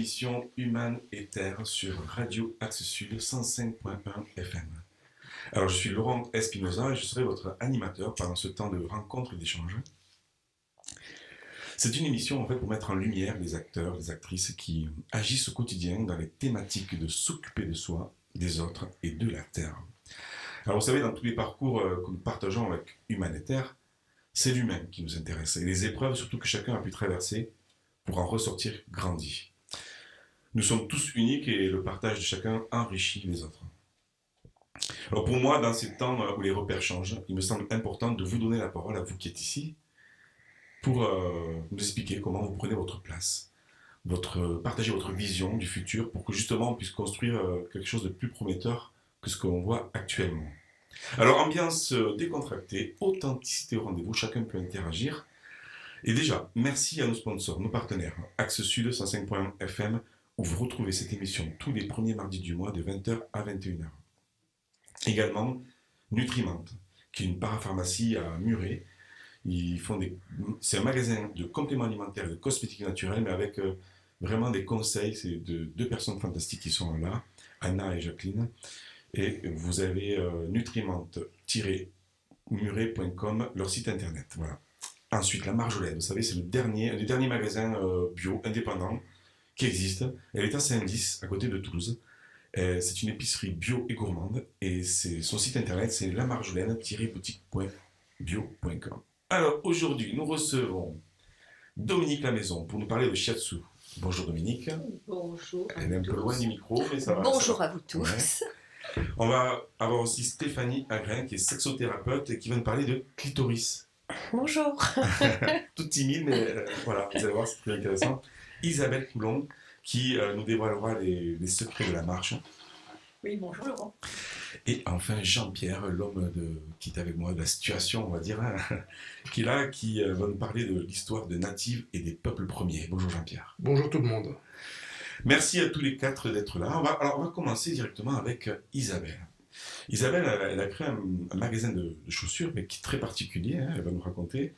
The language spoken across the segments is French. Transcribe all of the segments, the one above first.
l'émission Human et Terre sur Radio Axe Sud 105.1 FM. Alors je suis Laurent Espinosa et je serai votre animateur pendant ce temps de rencontre et d'échange. C'est une émission en fait pour mettre en lumière les acteurs, les actrices qui agissent au quotidien dans les thématiques de s'occuper de soi, des autres et de la Terre. Alors vous savez, dans tous les parcours que nous partageons avec Human et Terre, c'est l'humain qui nous intéresse et les épreuves surtout que chacun a pu traverser pour en ressortir grandi. Nous sommes tous uniques et le partage de chacun enrichit les autres. Alors pour moi, dans ces temps où les repères changent, il me semble important de vous donner la parole à vous qui êtes ici pour nous expliquer comment vous prenez votre place, partager votre vision du futur pour que justement on puisse construire quelque chose de plus prometteur que ce qu'on voit actuellement. Alors ambiance décontractée, authenticité au rendez-vous, chacun peut interagir. Et déjà, merci à nos sponsors, nos partenaires, Axe Sud 105.1 FM, où vous retrouvez cette émission tous les premiers mardis du mois de 20h à 21h. Également, Nutrimant, qui est une parapharmacie à Muret. C'est un magasin de compléments alimentaires et de cosmétiques naturels, mais avec vraiment des conseils. C'est deux personnes fantastiques qui sont là, Anna et Jacqueline. Et vous avez nutrimant-muret.com, leur site internet. Voilà. Ensuite, la Marjolaine, vous savez, c'est un des derniers magasins bio indépendants qui existent. Elle est à Saint-Lys, à côté de Toulouse. C'est une épicerie bio et gourmande. Et son site internet, c'est lamarjolaine-boutique.bio.com. Alors, aujourd'hui, nous recevons Dominique Lamaison pour nous parler de shiatsu. Bonjour Dominique. Bonjour. Elle est un peu loin du micro, mais ça va. Bonjour à vous tous. Ouais. On va avoir aussi Stéphanie Agrin, qui est sexothérapeute et qui va nous parler de clitoris. Bonjour. Toute timide, mais voilà, vous allez voir, c'est très intéressant. Isabelle Coulon, qui nous dévoilera les secrets de la marche. Oui, bonjour Laurent. Et enfin Jean-Pierre, l'homme qui est avec moi de la situation, on va dire, qui est là, qui va nous parler de l'histoire de Native et des peuples premiers. Bonjour Jean-Pierre. Bonjour tout le monde. Merci à tous les quatre d'être là. On va commencer directement avec Isabelle. Isabelle, elle a créé un magasin de chaussures, mais qui est très particulier, elle va nous raconter.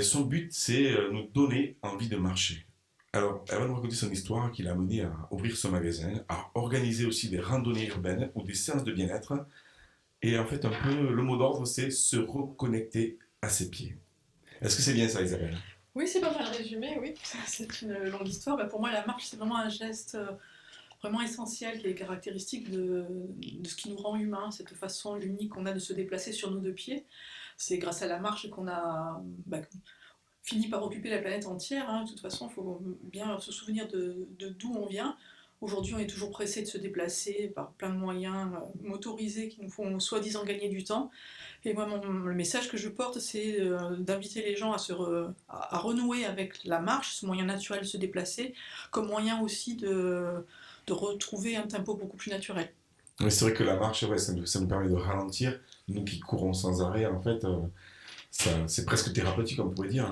Son but, c'est nous donner envie de marcher. Alors, elle va nous raconter son histoire qui l'a amené à ouvrir ce magasin, à organiser aussi des randonnées urbaines ou des séances de bien-être. Et en fait, un peu, le mot d'ordre, c'est se reconnecter à ses pieds. Est-ce que c'est bien ça, Isabelle ? Oui, c'est pas mal résumé, oui. C'est une longue histoire. Pour moi, la marche, c'est vraiment un geste vraiment essentiel qui est caractéristique de ce qui nous rend humains, cette façon unique qu'on a de se déplacer sur nos deux pieds. C'est grâce à la marche qu'on a fini par occuper la planète entière. De toute façon, il faut bien se souvenir de d'où on vient. Aujourd'hui, on est toujours pressé de se déplacer par plein de moyens motorisés qui nous font soi-disant gagner du temps. Et moi, le message que je porte, c'est d'inviter les gens à renouer avec la marche, ce moyen naturel de se déplacer, comme moyen aussi de retrouver un tempo beaucoup plus naturel. Oui, c'est vrai que la marche, ouais, ça nous permet de ralentir. Nous qui courons sans arrêt, en fait, c'est presque thérapeutique, on pourrait dire.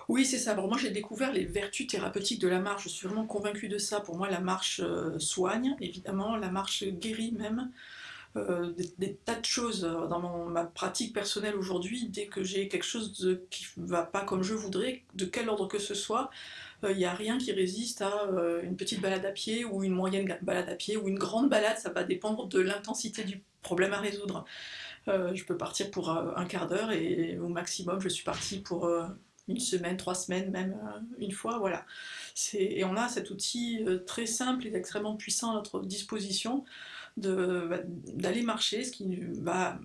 Oui, c'est ça. Alors moi, j'ai découvert les vertus thérapeutiques de la marche. Je suis vraiment convaincue de ça. Pour moi, la marche soigne, évidemment. La marche guérit même. Des tas de choses dans ma pratique personnelle aujourd'hui. Dès que j'ai quelque chose qui ne va pas comme je voudrais, de quel ordre que ce soit, il n'y a rien qui résiste à une petite balade à pied ou une moyenne balade à pied ou une grande balade. Ça va dépendre de l'intensité du problème à résoudre. Je peux partir pour un quart d'heure et au maximum, je suis partie pour une semaine, 3 semaines, même une fois, voilà. Et on a cet outil très simple et extrêmement puissant à notre disposition d'aller marcher, ce qui va...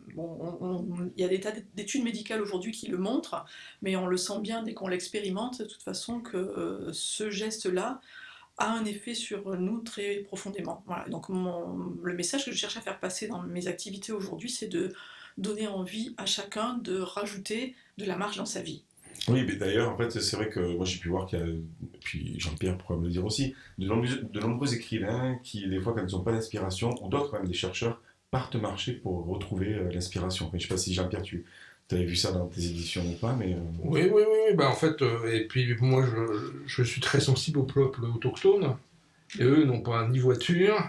il y a des tas d'études médicales aujourd'hui qui le montrent, mais on le sent bien dès qu'on l'expérimente, de toute façon, que ce geste-là a un effet sur nous très profondément. Voilà. Donc le message que je cherche à faire passer dans mes activités aujourd'hui, c'est de donner envie à chacun de rajouter de la marche dans sa vie. Oui, mais d'ailleurs, en fait, c'est vrai que moi j'ai pu voir qu'il y a, puis Jean-Pierre pourra me le dire aussi, de nombreux écrivains qui, des fois, quand ils n'ont pas d'inspiration, ou d'autres, même des chercheurs, partent marcher pour retrouver l'inspiration. Enfin, je ne sais pas si Jean-Pierre, tu avais vu ça dans tes éditions ou pas, mais... Oui. En fait, et puis moi, je suis très sensible aux peuples autochtones, et eux n'ont pas ni voiture,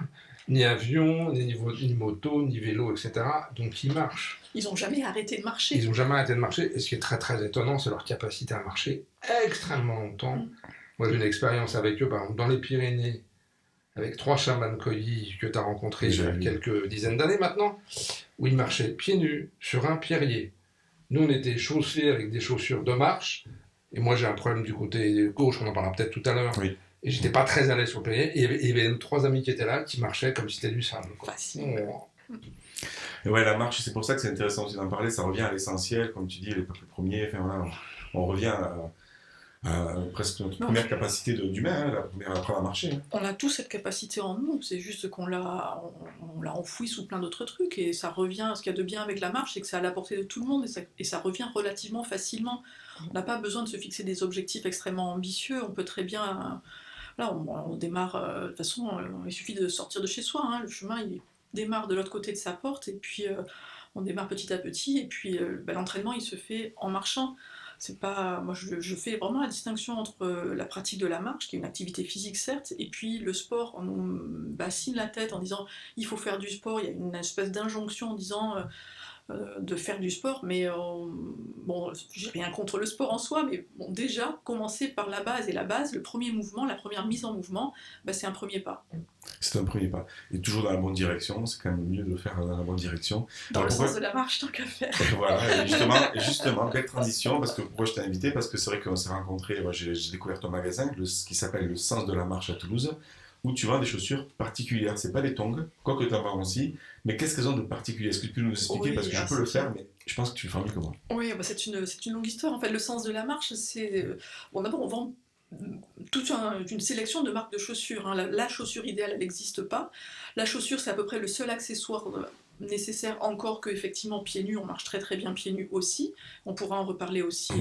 ni avion, ni moto, ni vélo, etc. Donc ils marchent. Ils n'ont jamais arrêté de marcher. Et ce qui est très très étonnant, c'est leur capacité à marcher extrêmement longtemps Moi, j'ai une expérience avec eux, par exemple, dans les Pyrénées, avec 3 chamans Koyi que tu as rencontrés il y a quelques dizaines d'années maintenant, où ils marchaient pieds nus sur un pierrier. Nous, on était chaussés avec des chaussures de marche, et moi, j'ai un problème du côté gauche, on en parlera peut-être tout à l'heure, Oui. et j'étais pas très à l'aise sur le pierrier, et il y avait 3 amis qui étaient là, qui marchaient comme si c'était du sable. Facile. Et ouais, la marche, c'est pour ça que c'est intéressant aussi d'en parler, ça revient à l'essentiel, comme tu dis, les peuples premiers, enfin voilà, on revient à presque notre première capacité d'humain, la première à apprendre à marcher. On a tous cette capacité en nous, c'est juste qu'on on l'a enfouie sous plein d'autres trucs, et ça revient, ce qu'il y a de bien avec la marche, c'est que c'est à la portée de tout le monde, et ça revient relativement facilement. On n'a pas besoin de se fixer des objectifs extrêmement ambitieux, on peut très bien... Là, on démarre, de toute façon, il suffit de sortir de chez soi, hein, le chemin, il démarre de l'autre côté de sa porte, et puis on démarre petit à petit, et puis l'entraînement, il se fait en marchant. C'est pas, moi, je fais vraiment la distinction entre la pratique de la marche, qui est une activité physique certes, et puis le sport. On nous bassine la tête en disant il faut faire du sport. Il y a une espèce d'injonction en disant de faire du sport, mais bon, j'ai rien contre le sport en soi, mais bon, déjà commencer par la base, et la base, le premier mouvement, la première mise en mouvement, c'est un premier pas. C'est un premier pas. Et toujours dans la bonne direction, c'est quand même mieux de le faire dans la bonne direction. Dans le sens de la marche, tant qu'à faire. Voilà, et justement, belle transition, parce que pourquoi je t'ai invité, parce que c'est vrai qu'on s'est rencontrés, j'ai découvert ton magasin, qui s'appelle Le Sens de la Marche à Toulouse, où tu vends des chaussures particulières. C'est pas des tongs, quoique tu en vends aussi, mais qu'est-ce qu'elles ont de particulier? Est-ce que tu peux nous expliquer? Parce que je peux le faire, mais je pense que tu le feras mieux que moi. Oui, c'est une longue histoire. En fait, le sens de la marche, c'est... Bon, d'abord, on vend toute une sélection de marques de chaussures. Hein. La chaussure idéale, elle n'existe pas. La chaussure, c'est à peu près le seul accessoire nécessaire, encore que effectivement pieds nus, on marche très très bien pieds nus aussi. On pourra en reparler aussi,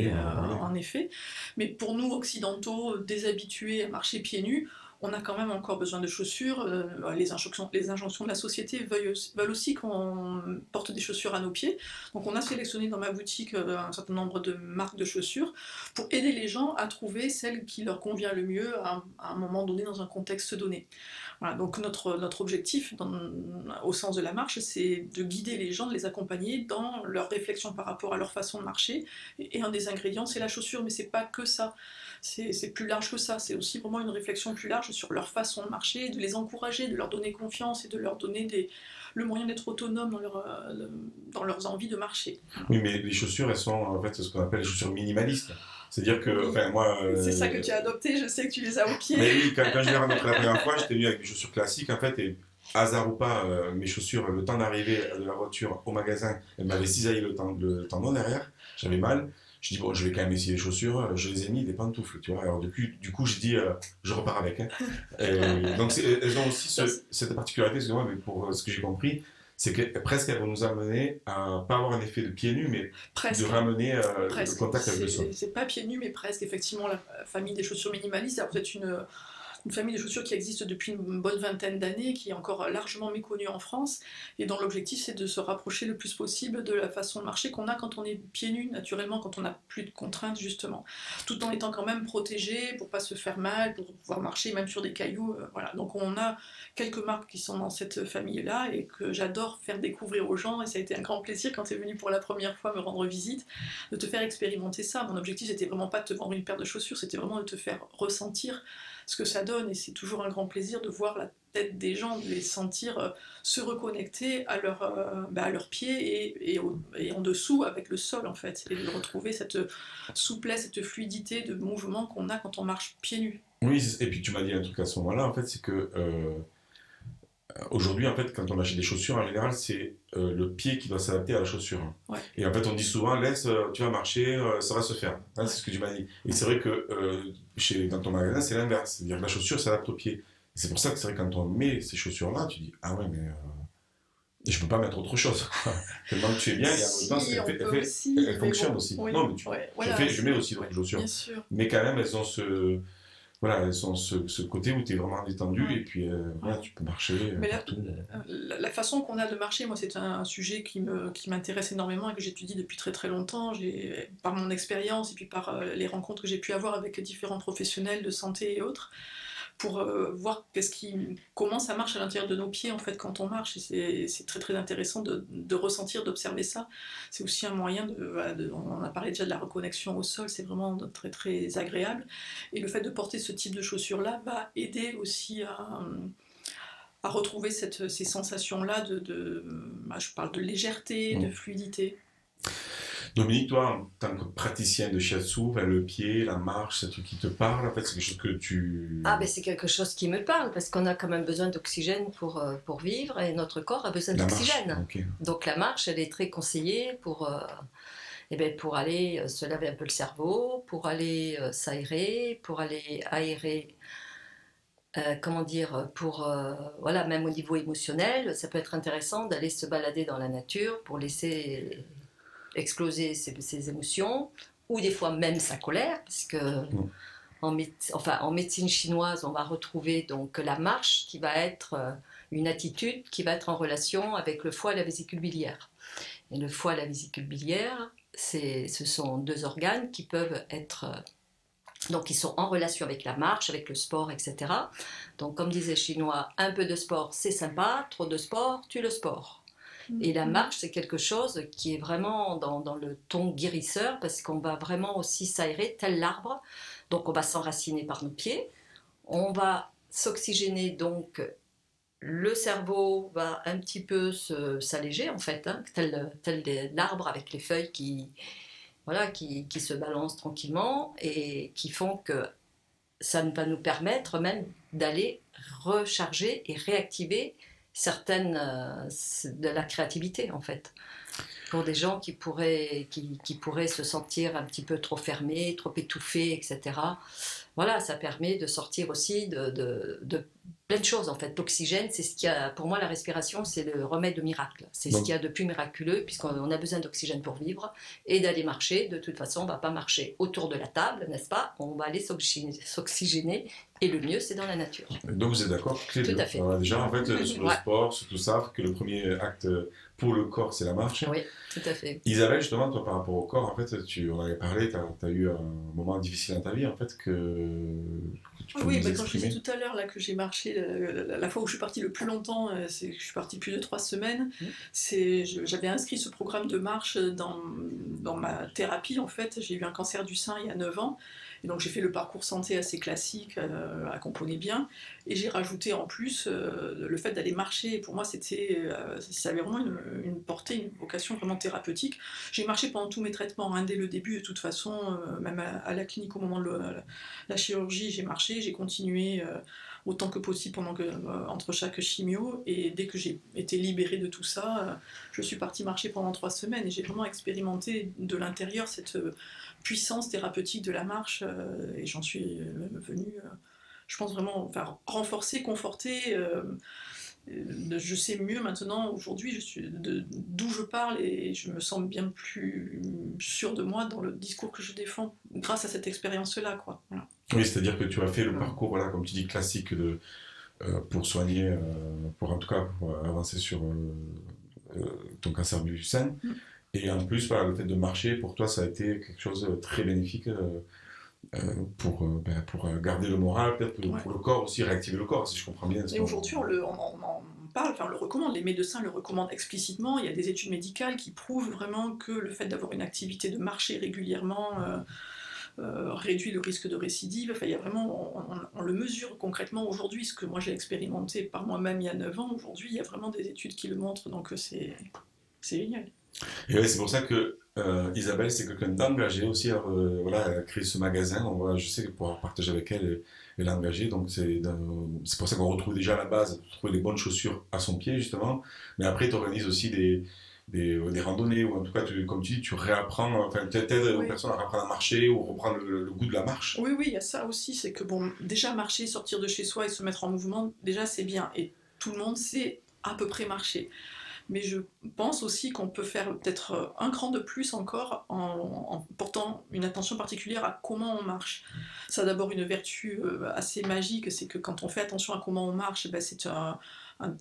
en effet. Mais pour nous, occidentaux, déshabitués à marcher pieds nus, on a quand même encore besoin de chaussures. Les injonctions de la société veulent aussi qu'on porte des chaussures à nos pieds. Donc on a sélectionné dans ma boutique un certain nombre de marques de chaussures pour aider les gens à trouver celle qui leur convient le mieux à un moment donné, dans un contexte donné. Voilà, donc notre objectif au sens de la marche, c'est de guider les gens, de les accompagner dans leur réflexion par rapport à leur façon de marcher. Et un des ingrédients, c'est la chaussure, mais c'est pas que ça. C'est plus large que ça, c'est aussi vraiment une réflexion plus large sur leur façon de marcher, de les encourager, de leur donner confiance et de leur donner le moyen d'être autonome dans leurs envies de marcher. Oui, mais les chaussures, elles sont en fait ce qu'on appelle les chaussures minimalistes. C'est-à-dire que, enfin, moi... c'est ça que tu as adopté, je sais que tu les as au pied. Mais oui, quand je l'ai rencontré la première fois, j'étais venu avec des chaussures classiques, en fait, et hasard ou pas, mes chaussures, le temps d'arriver de la voiture au magasin, elles m'avaient cisaillé le tendon derrière, j'avais mal. Je dis, bon, je vais quand même essayer les chaussures, je les ai mis, des pantoufles, tu vois. Alors, du coup, je dis, je repars avec. Hein. Donc, elles ont aussi cette particularité, excusez-moi, mais pour ce que j'ai compris, c'est que presque elles vont nous amener à pas avoir un effet de pieds nus, mais presque, de ramener le contact avec le sol. C'est pas pieds nus, mais presque. Effectivement, la famille des chaussures minimalistes, c'est peut-être une famille de chaussures qui existe depuis une bonne vingtaine d'années, qui est encore largement méconnue en France, et dont l'objectif c'est de se rapprocher le plus possible de la façon de marcher qu'on a quand on est pieds nus, naturellement, quand on n'a plus de contraintes, justement, tout en étant quand même protégé pour pas se faire mal, pour pouvoir marcher même sur des cailloux, voilà. Donc on a quelques marques qui sont dans cette famille-là, et que j'adore faire découvrir aux gens, et ça a été un grand plaisir quand tu es venu pour la première fois me rendre visite, de te faire expérimenter ça. Mon objectif c'était vraiment pas de te vendre une paire de chaussures, c'était vraiment de te faire ressentir ce que ça donne, et c'est toujours un grand plaisir de voir la tête des gens, de les sentir se reconnecter à leurs pieds et en dessous avec le sol, en fait, et de retrouver cette souplesse, cette fluidité de mouvement qu'on a quand on marche pieds nus. Oui, et puis tu m'as dit un truc à ce moment-là, en fait, c'est que aujourd'hui, en fait, quand on achète des chaussures, en général, c'est le pied qui doit s'adapter à la chaussure. Ouais. Et en fait, on dit souvent, laisse, tu vas marcher, ça va se faire. Hein, c'est ce que tu m'as dit. Et c'est vrai que dans ton magasin, c'est l'inverse. C'est-à-dire que la chaussure s'adapte au pied. Et c'est pour ça que c'est vrai que quand on met ces chaussures-là, tu dis, ah ouais, mais je peux pas mettre autre chose. Tellement que tu es bien, et en même temps, elle fonctionne aussi. Oui. Non, mais voilà, je mets aussi d'autres chaussures. Bien sûr. Mais quand même, elles ont elles ont ce côté où tu es vraiment détendu, et puis voilà, tu peux marcher partout. La façon qu'on a de marcher, moi, c'est un sujet qui m'intéresse énormément et que j'étudie depuis très très longtemps, par mon expérience et puis par les rencontres que j'ai pu avoir avec différents professionnels de santé et autres. pour voir comment ça marche à l'intérieur de nos pieds en fait quand on marche. Et c'est très très intéressant de ressentir, d'observer ça. C'est aussi un moyen on a parlé déjà de la reconnexion au sol, c'est vraiment très très agréable. Et le fait de porter ce type de chaussures-là va aider aussi à retrouver ces sensations-là je parle de légèreté, de fluidité. Dominique, toi, en tant que praticien de shiatsu, le pied, la marche, c'est un truc qui te parle, en fait, c'est quelque chose que tu... Ah ben c'est quelque chose qui me parle parce qu'on a quand même besoin d'oxygène pour vivre et notre corps a besoin d'oxygène. Okay. Donc la marche, elle est très conseillée pour aller se laver un peu le cerveau, pour aller s'aérer, pour aller aérer, voilà, même au niveau émotionnel, ça peut être intéressant d'aller se balader dans la nature pour laisser exploser ses émotions, ou des fois même sa colère, parce que en médecine chinoise, on va retrouver donc la marche qui va être une attitude qui va être en relation avec le foie et la vésicule biliaire. Et le foie et la vésicule biliaire, ce sont deux organes qui peuvent être... donc ils sont en relation avec la marche, avec le sport, etc. Donc comme disait les Chinois, un peu de sport c'est sympa, trop de sport tue le sport. Et la marche, c'est quelque chose qui est vraiment dans le ton guérisseur parce qu'on va vraiment aussi s'aérer tel l'arbre. Donc on va s'enraciner par nos pieds, on va s'oxygéner, donc le cerveau va un petit peu s'alléger en fait, hein, tel l'arbre avec les feuilles qui se balancent tranquillement et qui font que ça va nous permettre même d'aller recharger et réactiver certaines de la créativité en fait, pour des gens qui pourraient se sentir un petit peu trop fermés, trop étouffés, etc. Voilà, ça permet de sortir aussi de plein de choses en fait. L'oxygène, c'est ce qu'il y a, pour moi la respiration c'est le remède miracle, c'est ce qu'il y a de plus miraculeux puisqu'on a besoin d'oxygène pour vivre et d'aller marcher. De toute façon on ne va pas marcher autour de la table, n'est-ce pas, on va aller s'oxygéner et le mieux c'est dans la nature. Donc vous êtes d'accord que tout à fait. Déjà en fait sur le sport, sur tout ça, que le premier acte pour le corps c'est la marche. Oui, tout à fait. Isabelle, justement, toi par rapport au corps, en fait, on avait parlé, tu as eu un moment difficile dans ta vie en fait que tu peux nous quand je exprimer. disais tout à l'heure là, que j'ai marché, la fois où je suis partie le plus longtemps, c'est que je suis partie plus de 3 semaines. J'avais inscrit ce programme de marche dans ma thérapie en fait. J'ai eu un cancer du sein il y a 9 ans. Et donc j'ai fait le parcours santé assez classique, qu'on connaît bien, et j'ai rajouté en plus le fait d'aller marcher. Pour moi, ça avait vraiment une portée, une vocation vraiment thérapeutique. J'ai marché pendant tous mes traitements, dès le début, de toute façon, même à la clinique au moment de la chirurgie, j'ai marché, j'ai continué autant que possible entre chaque chimio, et dès que j'ai été libérée de tout ça, je suis partie marcher pendant 3 semaines, et j'ai vraiment expérimenté de l'intérieur cette puissance thérapeutique de la marche, et j'en suis venue, je pense vraiment, renforcée, confortée. Je sais mieux maintenant, aujourd'hui, d'où je parle, et je me sens bien plus sûre de moi dans le discours que je défends grâce à cette expérience-là, quoi. Voilà. Oui, c'est-à-dire que tu as fait le parcours, voilà, comme tu dis, classique pour soigner, pour avancer sur ton cancer du sein. Et en plus, voilà, le fait de marcher, pour toi, ça a été quelque chose de très bénéfique pour garder le moral, peut-être pour le corps aussi, réactiver le corps, si je comprends bien. Et aujourd'hui, on en parle, on le recommande, les médecins le recommandent explicitement. Il y a des études médicales qui prouvent vraiment que le fait d'avoir une activité de marcher régulièrement réduit le risque de récidive. Enfin, il y a vraiment, on le mesure concrètement aujourd'hui, ce que moi j'ai expérimenté par moi-même il y a 9 ans. Aujourd'hui, il y a vraiment des études qui le montrent, donc c'est génial. Et ouais, c'est pour ça que Isabelle, c'est quelqu'un d'engagé aussi. Alors, voilà, elle a créé ce magasin. Je sais que pour avoir partagé avec elle, elle est engagée. Donc, c'est pour ça qu'on retrouve déjà à la base, trouver les bonnes chaussures à son pied, justement. Mais après, tu organises aussi des randonnées, ou en tout cas, comme tu dis, tu réapprends, enfin, tu aides aux personnes à reprendre à marcher ou reprendre le goût de la marche. Oui, il y a ça aussi. C'est que, déjà marcher, sortir de chez soi et se mettre en mouvement, déjà, c'est bien. Et tout le monde sait à peu près marcher. Mais je pense aussi qu'on peut faire peut-être un cran de plus encore en portant une attention particulière à comment on marche. Ça a d'abord une vertu assez magique, c'est que quand on fait attention à comment on marche, c'est un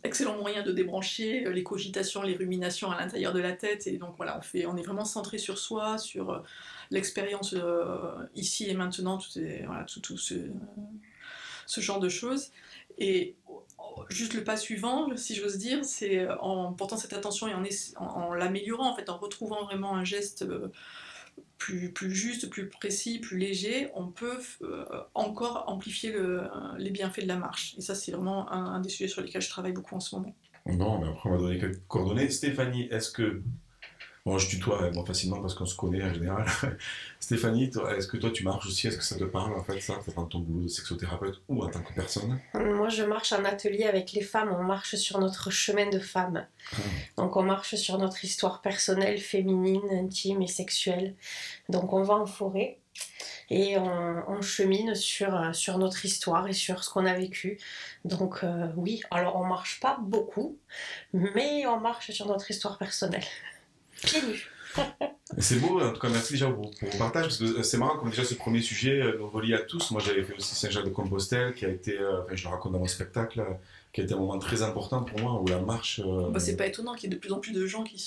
excellent moyen de débrancher les cogitations, les ruminations à l'intérieur de la tête. Et donc voilà, on est vraiment centré sur soi, sur ce genre de choses. Et juste le pas suivant, si j'ose dire, c'est en portant cette attention et en l'améliorant, en fait, en retrouvant vraiment un geste plus juste, plus précis, plus léger, on peut encore amplifier les bienfaits de la marche. Et ça, c'est vraiment un des sujets sur lesquels je travaille beaucoup en ce moment. Non, mais après, on va donner quelques coordonnées. Stéphanie, est-ce que... Bon, je tutoie moi facilement parce qu'on se connaît en général. Stéphanie, est-ce que toi tu marches aussi? Est-ce que ça te parle en fait ça dans ton boulot de sexothérapeute ou en tant que personne? Moi, je marche en atelier avec les femmes. On marche sur notre chemin de femme. Donc, on marche sur notre histoire personnelle, féminine, intime et sexuelle. Donc, on va en forêt et on chemine sur notre histoire et sur ce qu'on a vécu. Donc, oui, alors on marche pas beaucoup, mais on marche sur notre histoire personnelle. Pieds nus. C'est beau, en tout cas merci déjà pour le partage, parce que c'est marrant comme déjà ce premier sujet nous relie à tous. Moi j'avais fait aussi Saint-Jacques-de-Compostelle qui a été, je le raconte dans mon spectacle, qui a été un moment très important pour moi où la marche... c'est pas étonnant qu'il y ait de plus en plus de gens qui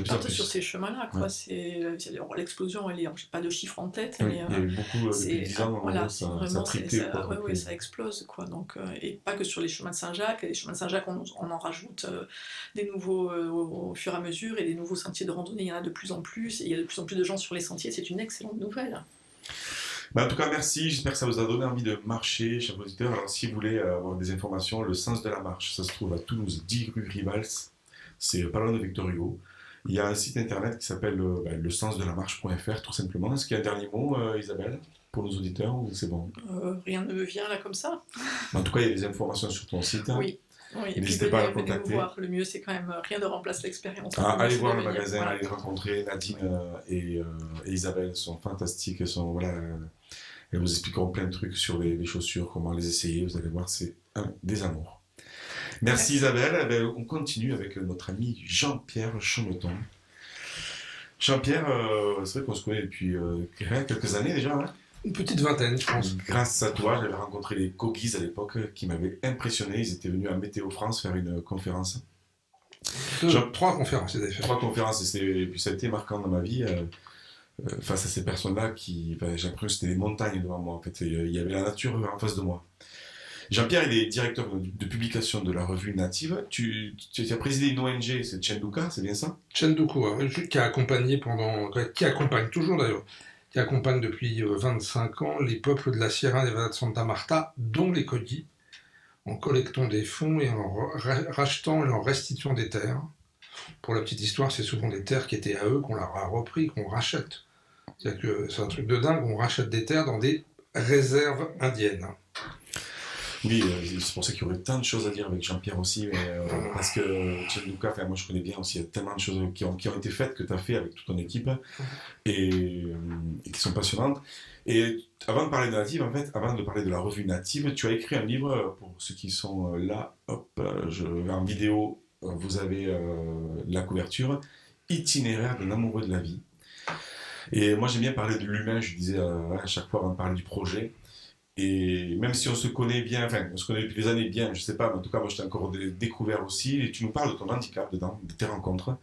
partent sur ces chemins-là. Quoi. Ouais. L'explosion, j'ai pas de chiffres en tête, oui, mais il y a eu beaucoup depuis 10 ans, voilà, ça triplé. Ça explose. Quoi. Donc, et pas que sur les chemins de Saint-Jacques. Les chemins de Saint-Jacques, on en rajoute des nouveaux au fur et à mesure, et des nouveaux sentiers de randonnée, il y en a de plus en plus, et il y a de plus en plus de gens sur les sentiers, c'est une excellente nouvelle. En tout cas, merci. J'espère que ça vous a donné envie de marcher, chers auditeurs. Alors, si vous voulez avoir des informations, le sens de la marche, ça se trouve à Toulouse, 10 rue Rivals. C'est pas loin de Victor Hugo. Il y a un site internet qui s'appelle lesensdelamarche.fr, tout simplement. Est-ce qu'il y a un dernier mot, Isabelle, pour nos auditeurs, ou c'est bon? Rien ne me vient là comme ça. En tout cas, il y a des informations sur ton site. Oui. Oui, n'hésitez pas à la contacter. Voir. Le mieux, c'est quand même rien ne remplace l'expérience. Allez voir le magasin, allez les rencontrer. Nadine et Isabelle sont fantastiques. Elles vous expliqueront plein de trucs sur les chaussures, comment les essayer. Vous allez voir, c'est des amours. Merci Isabelle. On continue avec notre ami Jean-Pierre Chometon. Jean-Pierre, c'est vrai qu'on se connaît depuis quelques années déjà. Hein. Une petite vingtaine, je pense. Grâce à toi, j'avais rencontré les Coggies à l'époque qui m'avaient impressionné. Ils étaient venus à Météo France faire une conférence. 3 conférences, ils avaient fait. 3 conférences, et puis ça a été marquant dans ma vie. Face à ces personnes-là, j'ai l'impression que c'était des montagnes devant moi. En fait, il y avait la nature en face de moi. Jean-Pierre, il est directeur de publication de la revue Native. Tu as présidé une ONG, c'est Chenduka, c'est bien ça? Chenduka, qui a accompagné qui accompagne toujours d'ailleurs, qui accompagne depuis 25 ans les peuples de la Sierra Nevada de Santa Marta, dont les Coggies, en collectant des fonds et en rachetant et en restituant des terres. Pour la petite histoire, c'est souvent des terres qui étaient à eux qu'on leur a repris, qu'on rachète. C'est-à-dire que c'est un truc de dingue, on rachète des terres dans des réserves indiennes. Oui, c'est pour ça qu'il y aurait tant de choses à dire avec Jean-Pierre aussi, parce que Chenduka, moi je connais bien aussi, il y a tellement de choses qui ont été faites, que tu as fait avec toute ton équipe, et qui sont passionnantes. Et avant de parler de Native, en fait, avant de parler de la revue Native, tu as écrit un livre, pour ceux qui sont là, en vidéo, vous avez la couverture, Itinéraire d'un amoureux de la vie. Et moi j'aime bien parler de l'humain, je disais à chaque fois avant de parler du projet. Et même si on se connaît bien, on se connaît depuis des années bien, je sais pas, mais en tout cas moi je t'ai encore découvert aussi, et tu nous parles de ton handicap dedans, de tes rencontres.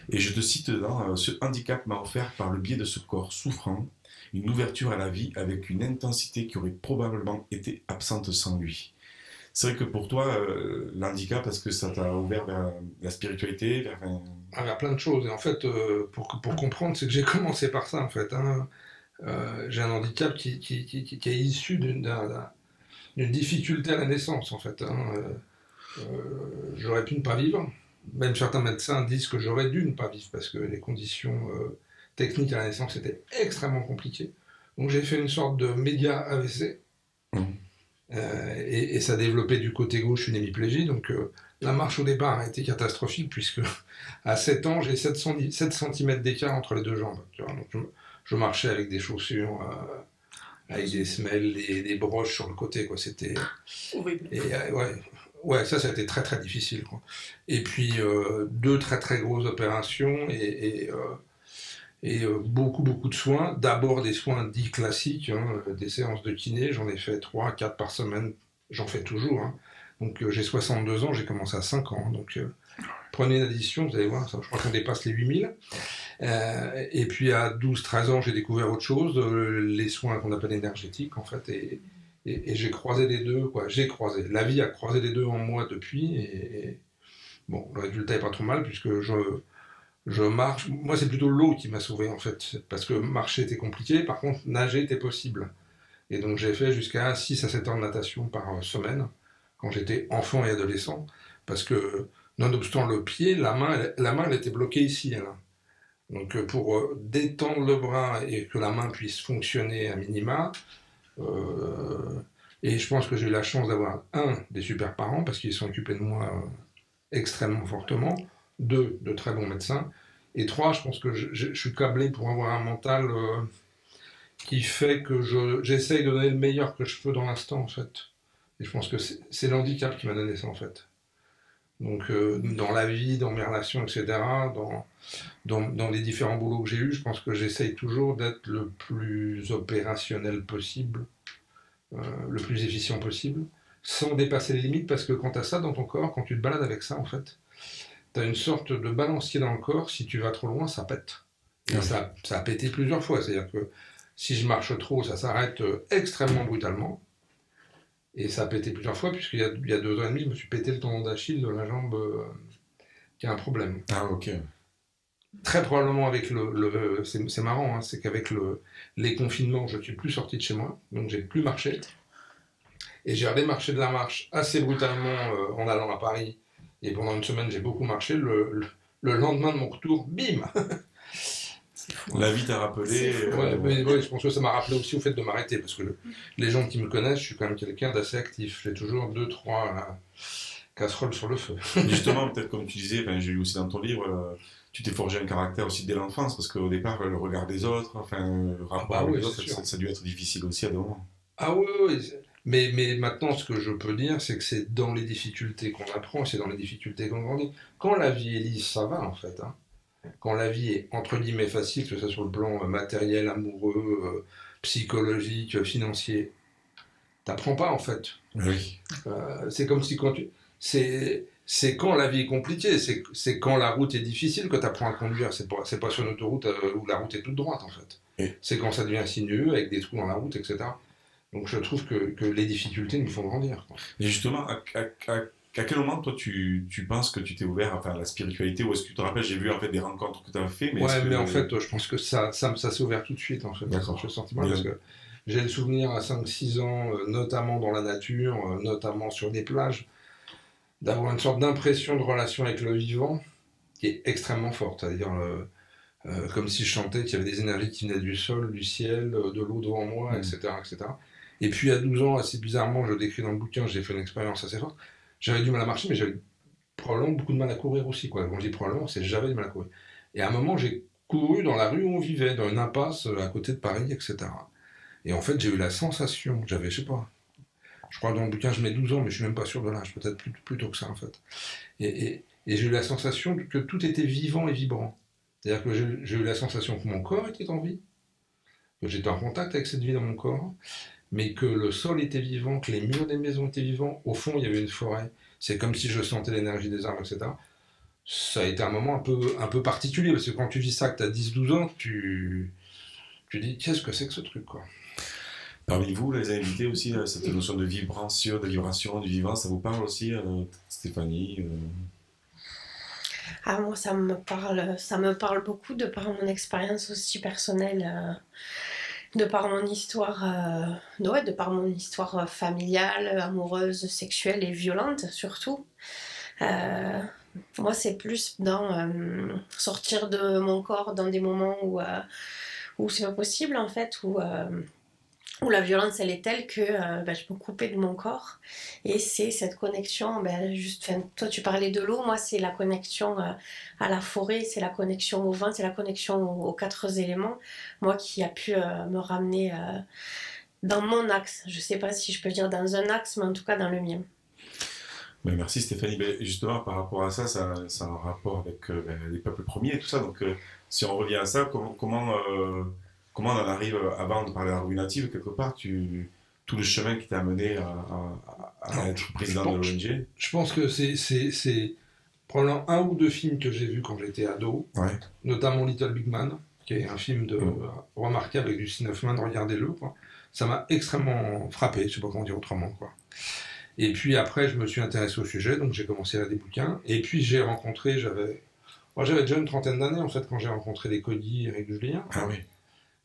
Et je te cite dedans, ce handicap m'a offert par le biais de ce corps souffrant, une ouverture à la vie avec une intensité qui aurait probablement été absente sans lui. C'est vrai que pour toi, l'handicap, est-ce que ça t'a ouvert vers la spiritualité, vers plein de choses. Et en fait, pour comprendre, c'est que j'ai commencé par ça, en fait. J'ai un handicap qui est issu d'une difficulté à la naissance, en fait. J'aurais pu ne pas vivre. Même certains médecins disent que j'aurais dû ne pas vivre, parce que les conditions techniques à la naissance étaient extrêmement compliquées. Donc j'ai fait une sorte de méga AVC. Et ça a développé du côté gauche une hémiplégie, donc la marche au départ a été catastrophique, puisque à 7 ans j'ai 7 cm d'écart entre les deux jambes, tu vois, donc je marchais avec des chaussures avec des semelles et des broches sur le côté, quoi. C'était horrible. Et ouais, ça a été très très difficile, quoi. Et puis 2 très très grosses opérations et beaucoup de soins. D'abord des soins dits classiques, des séances de kiné, j'en ai fait 3-4 par semaine, j'en fais toujours. Donc j'ai 62 ans, j'ai commencé à 5 ans. Donc prenez une addition, vous allez voir, je crois qu'on dépasse les 8000. Et puis à 12-13 ans, j'ai découvert autre chose, les soins qu'on appelle énergétiques en fait. Et Et j'ai croisé les deux, quoi. La vie a croisé les deux en moi depuis, bon, le résultat est pas trop mal, puisque je marche. Moi, c'est plutôt l'eau qui m'a sauvé, en fait, parce que marcher était compliqué, par contre, nager était possible. Et donc, j'ai fait jusqu'à 6 à 7 heures de natation par semaine, quand j'étais enfant et adolescent, parce que, nonobstant le pied, la main, elle était bloquée ici, elle. Donc, pour détendre le bras et que la main puisse fonctionner à minima, et je pense que j'ai eu la chance d'avoir des super parents, parce qu'ils sont occupés de moi extrêmement fortement, 2, de très bons médecins, et 3, je pense que je suis câblé pour avoir un mental qui fait que j'essaye de donner le meilleur que je peux dans l'instant, en fait. Et je pense que c'est l'handicap qui m'a donné ça, en fait. Donc, dans la vie, dans mes relations, etc., dans les différents boulots que j'ai eus, je pense que j'essaye toujours d'être le plus opérationnel possible, le plus efficient possible, sans dépasser les limites, parce que quand tu as ça dans ton corps, quand tu te balades avec ça, en fait, tu as une sorte de balancier dans le corps, si tu vas trop loin, ça pète. Et ça a pété plusieurs fois, c'est-à-dire que si je marche trop, ça s'arrête extrêmement brutalement. Et ça a pété plusieurs fois, puisqu'il y a 2 ans et demi, je me suis pété le tendon d'Achille de la jambe qui a un problème. Ah, ok. Très probablement avec c'est marrant, hein, c'est qu'avec les confinements, je ne suis plus sorti de chez moi, donc j'ai plus marché. Et j'ai redémarché de la marche assez brutalement en allant à Paris. Et pendant une semaine, j'ai beaucoup marché. Le lendemain de mon retour, bim. La vie t'a rappelé. Ouais, je pense que ça m'a rappelé aussi au fait de m'arrêter, parce que les gens qui me connaissent, je suis quand même quelqu'un d'assez actif. J'ai toujours 2-3 casseroles sur le feu. Justement, peut-être comme tu disais, j'ai lu aussi dans ton livre, tu t'es forgé un caractère aussi dès l'enfance, parce qu'au départ, le regard des autres, le rapport avec les autres, ça a dû être difficile aussi à des moments. Ah oui. Mais maintenant, ce que je peux dire, c'est que c'est dans les difficultés qu'on apprend, c'est dans les difficultés qu'on grandit. Quand la vie est lisse, ça va en fait. Hein. Quand la vie est entre guillemets facile, que ce soit sur le plan matériel, amoureux, psychologique, financier, t'apprends pas en fait. Oui. C'est comme si quand tu... C'est quand la vie est compliquée, c'est quand la route est difficile que tu apprends à conduire. C'est pas sur une autoroute où la route est toute droite en fait. Oui. C'est quand ça devient sinueux, avec des trous dans la route, etc. Donc je trouve que les difficultés nous font grandir. Quoi. Et justement, à quel moment, toi, tu penses que tu t'es ouvert à faire la spiritualité, ou est-ce que tu te rappelles, j'ai vu en fait des rencontres que tu as fait, mais en fait, je pense que ça s'est ouvert tout de suite, en fait. D'accord. Ce sentiment, parce que j'ai le souvenir à 5-6 ans, notamment dans la nature, notamment sur des plages, d'avoir une sorte d'impression de relation avec le vivant qui est extrêmement forte, c'est-à-dire comme si je chantais qu'il y avait des énergies qui venaient du sol, du ciel, de l'eau devant moi, etc., etc. Et puis à 12 ans, assez bizarrement, je décris dans le bouquin, j'ai fait une expérience assez forte. J'avais du mal à marcher, mais j'avais probablement beaucoup de mal à courir aussi. Quoi. Quand je dis probablement, c'est j'avais du mal à courir. Et à un moment, j'ai couru dans la rue où on vivait, dans une impasse à côté de Paris, etc. Et en fait, j'ai eu la sensation, je sais pas, je crois que dans le bouquin, je mets 12 ans, mais je suis même pas sûr de l'âge, peut-être plus tôt que ça, en fait. Et j'ai eu la sensation que tout était vivant et vibrant. C'est-à-dire que j'ai eu la sensation que mon corps était en vie, que j'étais en contact avec cette vie dans mon corps, mais que le sol était vivant, que les murs des maisons étaient vivants. Au fond, il y avait une forêt. C'est comme si je sentais l'énergie des arbres, etc. Ça a été un moment un peu particulier, parce que quand tu vis ça, que tu as 10-12 ans, tu dis, qu'est-ce que c'est que ce truc, quoi. Parmi vous, les invités aussi, cette notion de vibration, du vivant, ça vous parle aussi, Stéphanie Ah, moi, ça me parle beaucoup de par mon expérience aussi personnelle, de par mon histoire, de par mon histoire familiale, amoureuse, sexuelle et violente surtout. Moi, c'est plus dans sortir de mon corps dans des moments où c'est pas possible en fait, où la violence elle est telle que je peux couper de mon corps, et c'est cette connexion, toi tu parlais de l'eau, moi c'est la connexion à la forêt, c'est la connexion au vent, c'est la connexion aux 4 éléments, moi qui a pu me ramener dans mon axe, je sais pas si je peux dire dans un axe, mais en tout cas dans le mien. Merci Stéphanie. Justement, par rapport à ça, ça a un rapport avec les peuples premiers et tout ça, donc si on revient à ça, comment on en arrive, avant de parler d'Arbre native, quelque part, tout le chemin qui t'a amené à être président de l'ONG? Je pense que c'est probablement 1 ou 2 films que j'ai vus quand j'étais ado, notamment Little Big Man, qui est un film remarquable avec du Hoffman, regardez-le. Quoi. ça m'a extrêmement frappé, je sais pas comment dire autrement, quoi. Et puis après, je me suis intéressé au sujet, donc j'ai commencé à lire des bouquins. Et puis j'ai rencontré, j'avais déjà une trentaine d'années en fait quand j'ai rencontré les Cody, Eric Julien. Ah oui.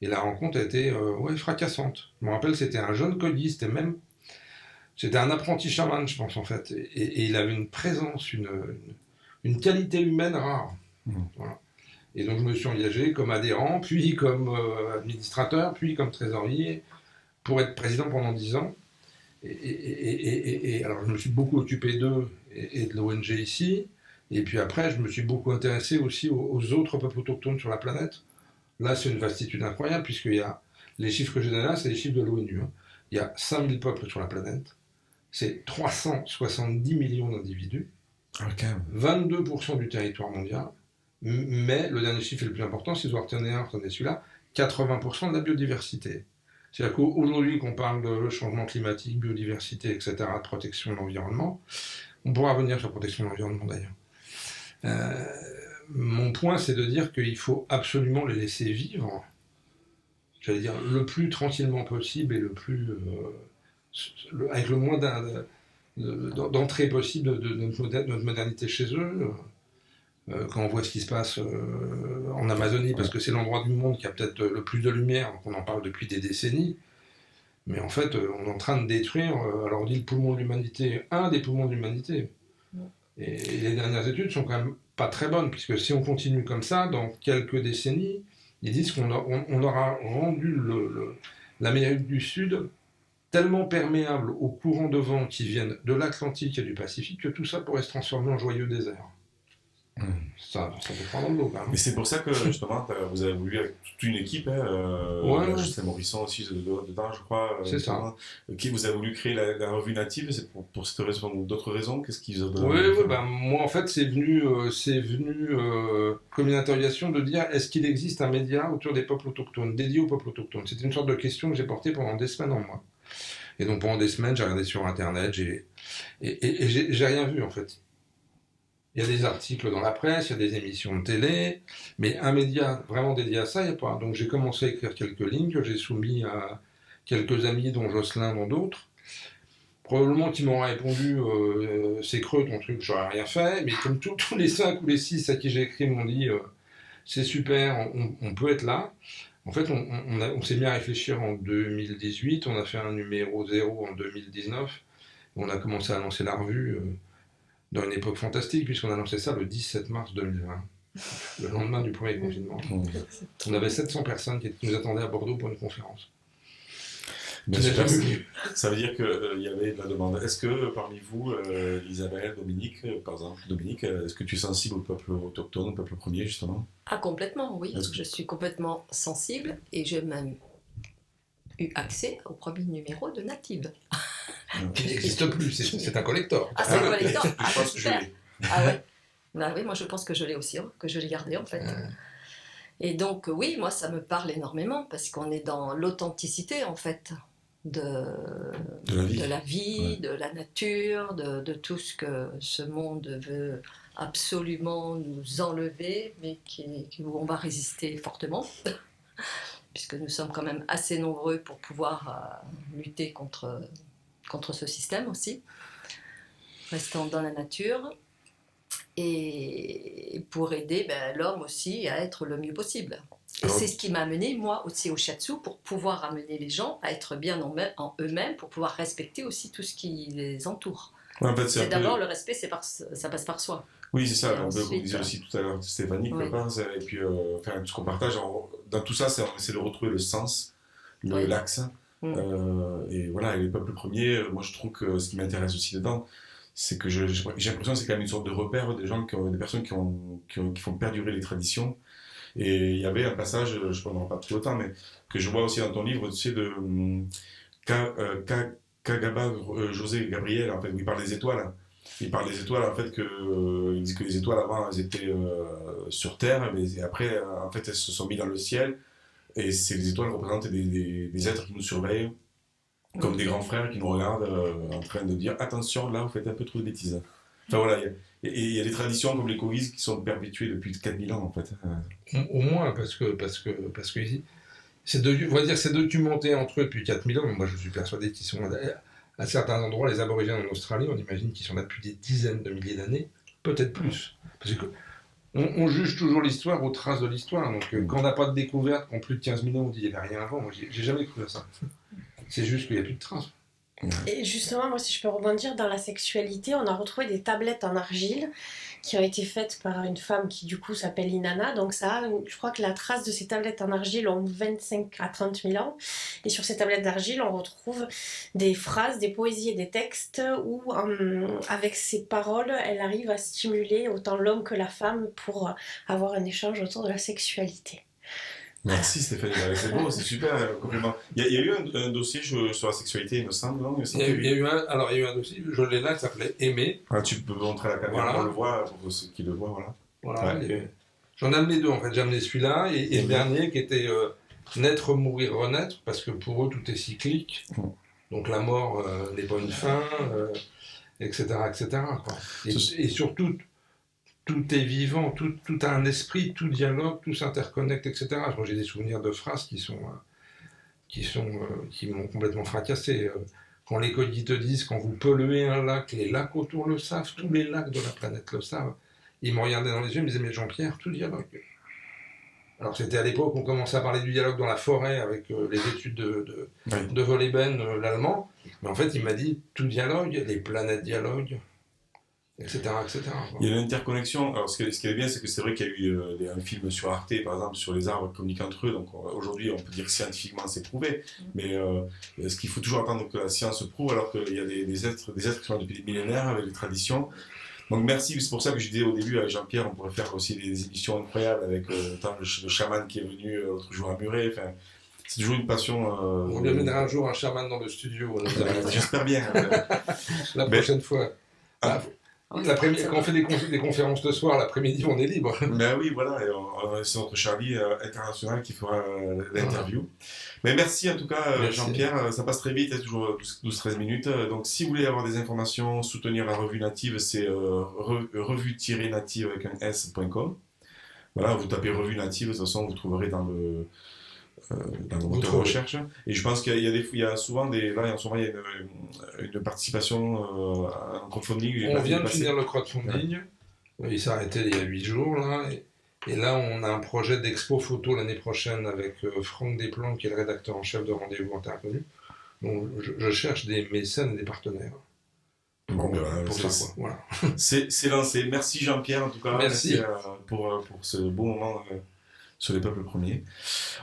Et la rencontre a été fracassante. Je me rappelle, c'était un jeune Cody, c'était un apprenti chaman, je pense en fait. Et il avait une présence, une qualité humaine rare. Voilà. Et donc je me suis engagé comme adhérent, puis comme administrateur, puis comme trésorier, pour être président pendant 10 ans. Et alors je me suis beaucoup occupé d'eux et de l'ONG ici. Et puis après, je me suis beaucoup intéressé aussi aux autres peuples autochtones sur la planète. Là, c'est une vastitude incroyable, puisqu'il y a les chiffres que j'ai donnés là, c'est les chiffres de l'ONU. Hein. Il y a 5000 peuples sur la planète. C'est 370 millions d'individus. Okay. 22% du territoire mondial. Mais le dernier chiffre est le plus important, si vous en retenez un, retenez celui-là, 80% de la biodiversité. C'est-à-dire qu'aujourd'hui, qu'on parle de changement climatique, biodiversité, etc., de protection de l'environnement, on pourra revenir sur la protection de l'environnement d'ailleurs. Mon point, c'est de dire qu'il faut absolument les laisser vivre, j'allais dire, le plus tranquillement possible et le plus, avec le moins d'entrée possible de notre modernité chez eux. Quand on voit ce qui se passe en Amazonie, parce que c'est l'endroit du monde qui a peut-être le plus de lumière, on en parle depuis des décennies, mais en fait, on est en train de détruire, alors on dit le poumon de l'humanité, un des poumons de l'humanité. Et les dernières études sont quand même pas très bonnes, puisque si on continue comme ça, dans quelques décennies, ils disent qu'on aura rendu l'Amérique du Sud tellement perméable aux courants de vent qui viennent de l'Atlantique et du Pacifique que tout ça pourrait se transformer en joyeux désert. Ça peut prendre dans le dos quand même. Mais c'est pour ça que justement vous avez voulu avec toute une équipe, Justin Morisson aussi dedans, je crois. C'est ça. Qui vous avez voulu créer la revue native, c'est pour cette raison ou d'autres raisons? Qu'est-ce qui vous a donné? Oui, moi en fait c'est venu comme une interrogation de dire est-ce qu'il existe un média autour des peuples autochtones, dédié aux peuples autochtones? C'était une sorte de question que j'ai portée pendant des semaines en moi. Et donc pendant des semaines j'ai regardé sur internet, et j'ai rien vu en fait. Il y a des articles dans la presse, il y a des émissions de télé, mais un média vraiment dédié à ça, il n'y a pas. Donc j'ai commencé à écrire quelques lignes que j'ai soumis à quelques amis, dont Jocelyn, dont d'autres. Probablement qu'ils m'ont répondu c'est creux ton truc, j'aurais rien fait, mais comme tous les 5 ou les 6 à qui j'ai écrit m'ont dit c'est super, on peut être là. En fait, on s'est mis à réfléchir en 2018, on a fait un numéro 0 en 2019, on a commencé à lancer la revue dans une époque fantastique, puisqu'on a lancé ça le 17 mars 2020, le lendemain du premier confinement. On avait 700 personnes qui nous attendaient à Bordeaux pour une conférence. Ça veut dire qu'il y avait de la demande. Est-ce que parmi vous, Isabelle, Dominique, par exemple, est-ce que tu es sensible au peuple autochtone, au peuple premier, justement? Ah, complètement, oui. Je suis complètement sensible et j'ai même eu accès au premier numéro de Native. Qui n'existe plus, c'est un collector. Ah, c'est un collector. Je pense que je l'ai. Ah ouais. Bah oui, moi je pense que je l'ai aussi, que je l'ai gardé en fait. Et donc oui, moi ça me parle énormément parce qu'on est dans l'authenticité en fait de la vie, de la nature, de tout ce que ce monde veut absolument nous enlever, mais où on va résister fortement, puisque nous sommes quand même assez nombreux pour pouvoir lutter contre ce système aussi, restant dans la nature, et pour aider l'homme aussi à être le mieux possible. Et c'est ce qui m'a amené moi aussi au shiatsu, pour pouvoir amener les gens à être bien en eux-mêmes, pour pouvoir respecter aussi tout ce qui les entoure. Ouais, en fait, c'est d'abord le respect, ça passe par soi. Oui, c'est ça, ensuite, comme disait aussi tout à l'heure Stéphanie, oui. Et puis ce qu'on partage, dans tout ça, c'est on essaie de retrouver le sens, l'axe. Et voilà, et les peuples premiers, moi je trouve que ce qui m'intéresse aussi dedans, c'est que j'ai l'impression que c'est quand même une sorte de repère des gens, des personnes qui font perdurer les traditions. Et il y avait un passage, je ne prendrai pas tout le temps, mais que je vois aussi dans ton livre, tu sais, de Kagaba José Gabriel, en fait, où il parle des étoiles. Il parle des étoiles, en fait, il dit que les étoiles avant, elles étaient sur Terre, mais après, en fait, elles se sont mises dans le ciel. Et les étoiles représentent des êtres qui nous surveillent, comme des grands frères qui nous regardent en train de dire attention, là vous faites un peu trop de bêtises. Enfin voilà, il y a des traditions comme les Kovis qui sont perpétuées depuis 4000 ans en fait. Au moins, parce que on va dire c'est documenté entre eux depuis 4000 ans, mais moi je suis persuadé qu'ils sont à certains endroits, les aborigènes en Australie, on imagine qu'ils sont là depuis des dizaines de milliers d'années, peut-être plus. Parce que on juge toujours l'histoire aux traces de l'histoire, donc quand on n'a pas de découverte, qu'en plus de 15 000 ans, on dit qu'il n'y avait rien avant, moi j'ai jamais cru à ça. C'est juste qu'il n'y a plus de traces. Et justement, moi, si je peux rebondir, dans la sexualité, on a retrouvé des tablettes en argile qui ont été faites par une femme qui, du coup, s'appelle Inanna. Donc, je crois que la trace de ces tablettes en argile ont 25 à 30 000 ans. Et sur ces tablettes d'argile, on retrouve des phrases, des poésies et des textes où, avec ces paroles, elle arrive à stimuler autant l'homme que la femme pour avoir un échange autour de la sexualité. Merci Stéphanie, c'est beau, c'est super compliment. Il y a eu un dossier sur la sexualité, il me semble, non? Il y a eu un dossier, je l'ai là, qui s'appelait Aimer. Ah, tu peux montrer à la caméra, voilà. On le voit, pour ceux qui le voient, voilà. Ouais, j'en ai amené deux en fait, j'ai amené celui-là et le dernier qui était Naître, mourir, renaître, parce que pour eux tout est cyclique, donc la mort n'est pas une fin, etc. Quoi. Et surtout, tout est vivant, tout a un esprit, tout dialogue, tout s'interconnecte, etc. Moi, j'ai des souvenirs de phrases qui m'ont complètement fracassé. Quand les codis te disent, quand vous polluez un lac, les lacs autour le savent, tous les lacs de la planète le savent. Ils me regardaient dans les yeux, ils me disaient, mais Jean-Pierre, tout dialogue. Alors c'était à l'époque où on commençait à parler du dialogue dans la forêt avec les études de Wolleben, l'allemand. Mais en fait, il m'a dit, tout dialogue, les planètes dialoguent. Etc. Il y a l'interconnexion. Alors, ce qui est bien, c'est que c'est vrai qu'il y a eu un film sur Arte, par exemple, sur les arbres qui communiquent entre eux. Donc, aujourd'hui, on peut dire que scientifiquement, c'est prouvé. Mais est-ce qu'il faut toujours attendre que la science prouve alors qu'il y a des êtres qui sont là depuis des millénaires avec des traditions? Donc, merci. C'est pour ça que je disais au début à Jean-Pierre, on pourrait faire aussi des émissions incroyables avec le chaman qui est venu l'autre jour à Muret. Enfin, c'est toujours une passion. On lui amènera un jour un chaman dans le studio. J'espère bien. La prochaine fois. Quand on fait des conférences le soir, l'après-midi, on est libre. Ben oui, voilà, c'est notre Charlie international qui fera l'interview. Mais merci en tout cas, Jean-Pierre, ça passe très vite, c'est toujours 12-13 minutes. Donc si vous voulez avoir des informations, soutenir la revue native, c'est revue-native avec un s.com. Voilà, vous tapez revue native, de toute façon vous trouverez dans le moteur de recherche. Et je pense qu'il y a souvent une participation en crowdfunding. On vient de finir le crowdfunding. Il s'est arrêté il y a 8 jours. Là, et là, on a un projet d'expo photo l'année prochaine avec Franck Desplanques, qui est le rédacteur en chef de Rendez-vous Interconnu. Donc, je cherche des mécènes et des partenaires. Bon, pour ça, quoi. Voilà. C'est lancé. Merci Jean-Pierre, en tout cas. Merci pour ce beau moment sur les peuples premiers.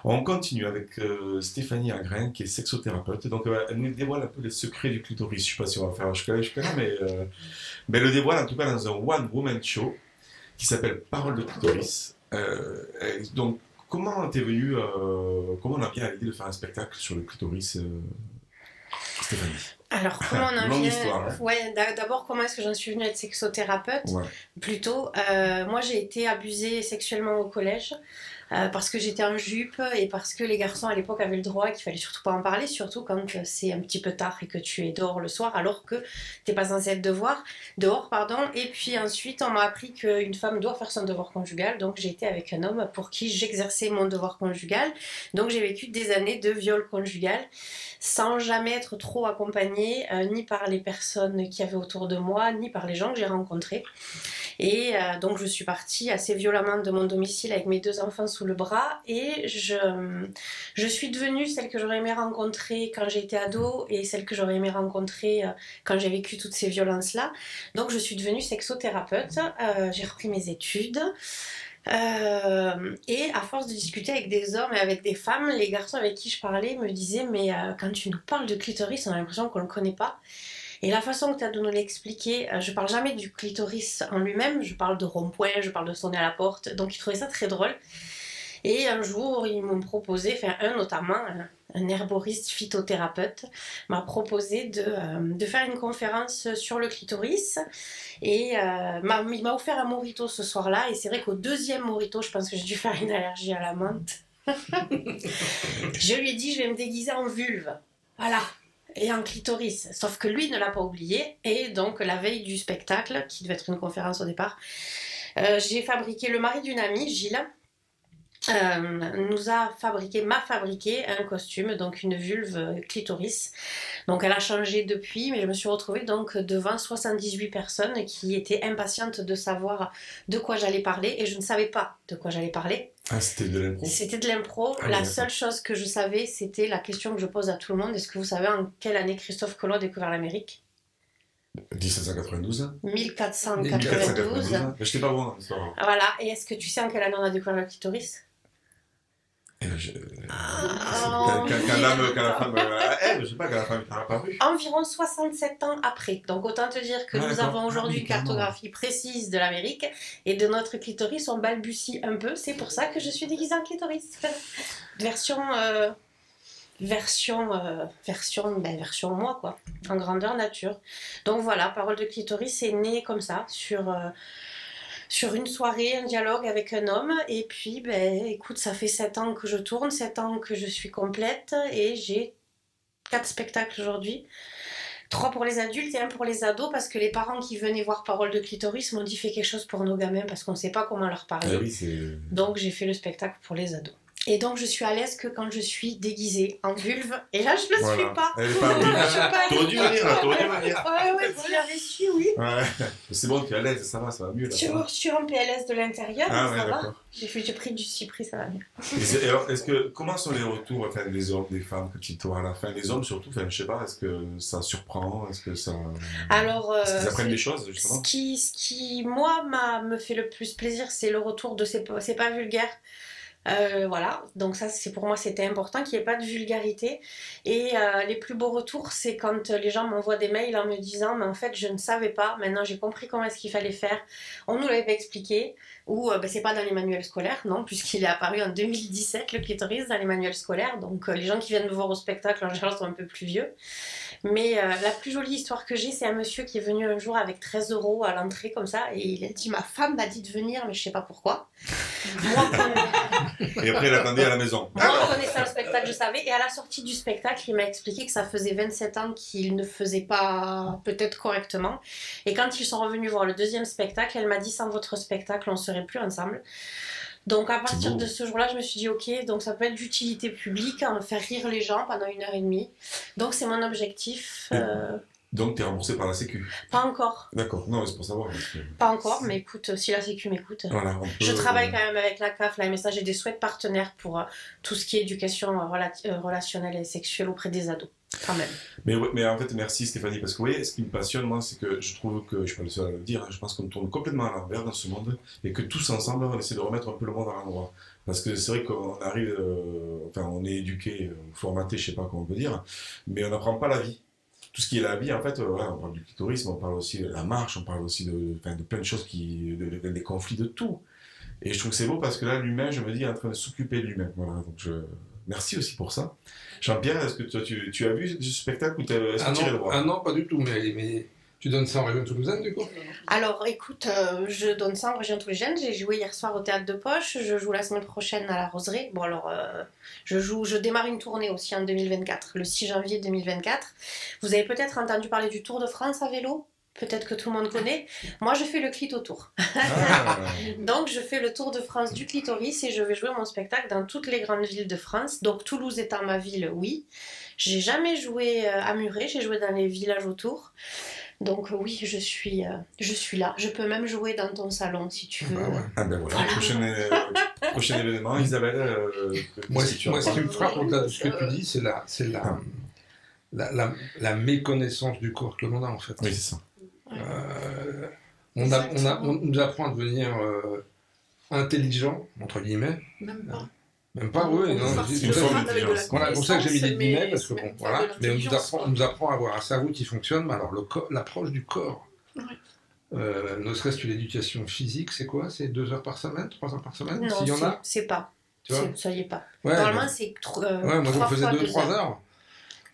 On continue avec Stéphanie Agrin, qui est sexothérapeute. Donc, elle nous dévoile un peu les secrets du clitoris. Je ne sais pas si on va faire jusqu'à là, mais elle le dévoile en tout cas dans un one-woman show qui s'appelle Parole de clitoris. Donc, comment t'es venu, comment on a bien l'idée de faire un spectacle sur le clitoris, Stéphanie? Alors, comment on en Longue vient... histoire. Ouais, d'abord, comment est-ce que j'en suis venue à être sexothérapeute? Plutôt, moi j'ai été abusée sexuellement au collège. Parce que j'étais en jupe et parce que les garçons à l'époque avaient le droit et qu'il fallait surtout pas en parler, surtout quand c'est un petit peu tard et que tu es dehors le soir alors que t'es pas censé être dehors. Et puis ensuite on m'a appris qu'une femme doit faire son devoir conjugal, donc j'ai été avec un homme pour qui j'exerçais mon devoir conjugal. Donc j'ai vécu des années de viol conjugal sans jamais être trop accompagnée ni par les personnes qui avaient autour de moi ni par les gens que j'ai rencontrés. Et donc je suis partie assez violemment de mon domicile avec mes 2 enfants sous le bras et je suis devenue celle que j'aurais aimé rencontrer quand j'ai été ado et celle que j'aurais aimé rencontrer quand j'ai vécu toutes ces violences-là. Donc je suis devenue sexothérapeute, j'ai repris mes études. Et à force de discuter avec des hommes et avec des femmes, les garçons avec qui je parlais me disaient mais quand tu nous parles de clitoris, on a l'impression qu'on ne le connaît pas. Et la façon que tu as de nous l'expliquer, je parle jamais du clitoris en lui-même, je parle de rond-point, je parle de sonner à la porte, donc ils trouvaient ça très drôle. Et un jour, ils m'ont proposé, enfin un notamment, un herboriste phytothérapeute, m'a proposé de faire une conférence sur le clitoris. Et il m'a offert un mojito ce soir-là, et c'est vrai qu'au 2e mojito, je pense que j'ai dû faire une allergie à la menthe. Je lui ai dit, je vais me déguiser en vulve. Voilà. Et en clitoris, sauf que lui ne l'a pas oublié, et donc la veille du spectacle, qui devait être une conférence au départ, j'ai fabriqué le mari d'une amie, Gilles, m'a fabriqué un costume, donc une vulve clitoris. Donc elle a changé depuis, mais je me suis retrouvée donc devant 78 personnes qui étaient impatientes de savoir de quoi j'allais parler, et je ne savais pas de quoi j'allais parler. Ah, c'était de l'impro? C'était de l'impro. Ah, La d'accord. seule chose que je savais, c'était la question que je pose à tout le monde. Est-ce que vous savez en quelle année Christophe Colomb a découvert l'Amérique? 1792? 1492. 1492? Mais je t'ai pas bon dans l'histoire. Voilà. Et est-ce que tu sais en quelle année on a découvert le clitoris? Quand la femme, je sais pas, quand la femme est apparue. Environ 67 ans après. Donc autant te dire que Ah, nous d'accord. avons aujourd'hui Ah, une oui, carrément. cartographie précise de l'Amérique et de notre clitoris, on balbutie un peu. C'est pour ça que je suis déguisée en clitoris. Version moi, quoi. En grandeur nature. Donc voilà, Parole de clitoris est née comme ça, sur une soirée, un dialogue avec un homme. Et puis, écoute, ça fait 7 ans que je tourne, 7 ans que je suis complète, et j'ai 4 spectacles aujourd'hui. 3 pour les adultes et 1 pour les ados, parce que les parents qui venaient voir Parole de clitoris m'ont dit fais quelque chose pour nos gamins, parce qu'on ne sait pas comment leur parler. Ah oui, c'est... Donc j'ai fait le spectacle pour les ados. Et donc je suis à l'aise que quand je suis déguisée en vulve, et là je le Voilà. suis pas. Elle est pas Je suis pas T'aurais dû venir, là, t'aurais dû venir. Ouais, si j'avais su, oui. Ouais. C'est bon, tu es à l'aise, ça va mieux là. Je suis en PLS de l'intérieur, Ah mais ouais, ça va. d'accord. J'ai pris du cyprès, ça va bien. Et alors, comment sont les retours, enfin, des hommes, des femmes, quand ils tournent à la fin? Les hommes surtout, enfin, je sais pas, est-ce que ça surprend? Est-ce que ça... Alors, Est-ce qu'ils apprennent des choses, justement? ce qui moi, me fait le plus plaisir, c'est le retour de c'est pas vulgaire. Voilà, donc ça pour moi c'était important qu'il n'y ait pas de vulgarité, et les plus beaux retours c'est quand les gens m'envoient des mails en me disant mais en fait je ne savais pas, maintenant j'ai compris comment est-ce qu'il fallait faire, on nous l'avait pas expliqué, ou c'est pas dans les manuels scolaires, non, puisqu'il est apparu en 2017 le clitoris dans les manuels scolaires, donc les gens qui viennent me voir au spectacle en général sont un peu plus vieux. Mais la plus jolie histoire que j'ai, c'est un monsieur qui est venu un jour avec 13 € à l'entrée comme ça, et il a dit ma femme m'a dit de venir mais je sais pas pourquoi. Moi, Et après, il attendait à la maison. moi, en connaissant le spectacle, je savais. Et à la sortie du spectacle, il m'a expliqué que ça faisait 27 ans qu'il ne faisait pas peut-être correctement. Et quand ils sont revenus voir le deuxième spectacle, elle m'a dit sans votre spectacle, on ne serait plus ensemble. Donc à partir de ce jour-là, je me suis dit ok, donc ça peut être d'utilité publique, on va faire rire les gens pendant 1h30. Donc c'est mon objectif. Donc, tu es remboursé par la Sécu? Pas encore. D'accord, non, c'est pour savoir. Parce que... Pas encore, mais écoute, si la Sécu m'écoute. Voilà, on peut... Je travaille quand même avec la CAF, la MSA, j'ai des souhaits partenaires pour tout ce qui est éducation relationnelle et sexuelle auprès des ados, quand même. Mais en fait, merci Stéphanie, parce que vous voyez, ce qui me passionne, moi, c'est que je trouve que, je suis pas le seul à le dire, je pense qu'on tourne complètement à l'envers dans ce monde, et que tous ensemble, on essaie de remettre un peu le monde à l'endroit. Parce que c'est vrai qu'on arrive, on est éduqué, formaté, je sais pas comment on peut dire, mais on n'apprend pas la vie. Tout ce qui est la vie, en fait, voilà, on parle du clitoris, mais on parle aussi de la marche, on parle aussi de plein de choses, des conflits, de tout. Et je trouve que c'est beau parce que là, l'humain, je me dis, est en train de s'occuper de l'humain. Voilà, donc merci aussi pour ça. Jean-Pierre, est-ce que toi, tu as vu ce spectacle ou est-ce que tu irais le voir? Ah non, pas du tout, mais tu donnes ça en région toulousaine, du coup? Alors écoute, je donne ça en région toulousaine, j'ai joué hier soir au Théâtre de Poche, je joue la semaine prochaine à la Roseraie. Bon alors, je démarre une tournée aussi en 2024, le 6 janvier 2024. Vous avez peut-être entendu parler du Tour de France à vélo? Peut-être que tout le monde connaît. Moi, je fais le Clitotour. Donc, je fais le Tour de France du clitoris et je vais jouer mon spectacle dans toutes les grandes villes de France. Donc, Toulouse étant ma ville, oui. J'ai jamais joué à Muret, j'ai joué dans les villages autour. Donc, oui, je suis là. Je peux même jouer dans ton salon si tu veux. Ah ben voilà. Prochain événement, Isabelle. Moi, ce qui me frappe au-delà de ce que tu dis, c'est la méconnaissance du corps que l'on a, en fait. Oui, c'est ça. On nous apprend à devenir intelligent, entre guillemets. Même pas. Même pas, oui. C'est une forme d'intelligence. Voilà, pour ça que j'ai mis des guillemets, parce que bon, voilà. Mais on nous apprend à avoir un cerveau qui fonctionne, mais alors l'approche du corps. Ouais. Ne serait-ce que l'éducation physique, c'est quoi? C'est 2 heures par semaine, 3 heures par semaine? Non, s'il y en a? c'est pas. Tu vois? Ça y est pas. Ouais, Normalement, mais... c'est ouais, moi, j'en faisais 2-3 heures. heures.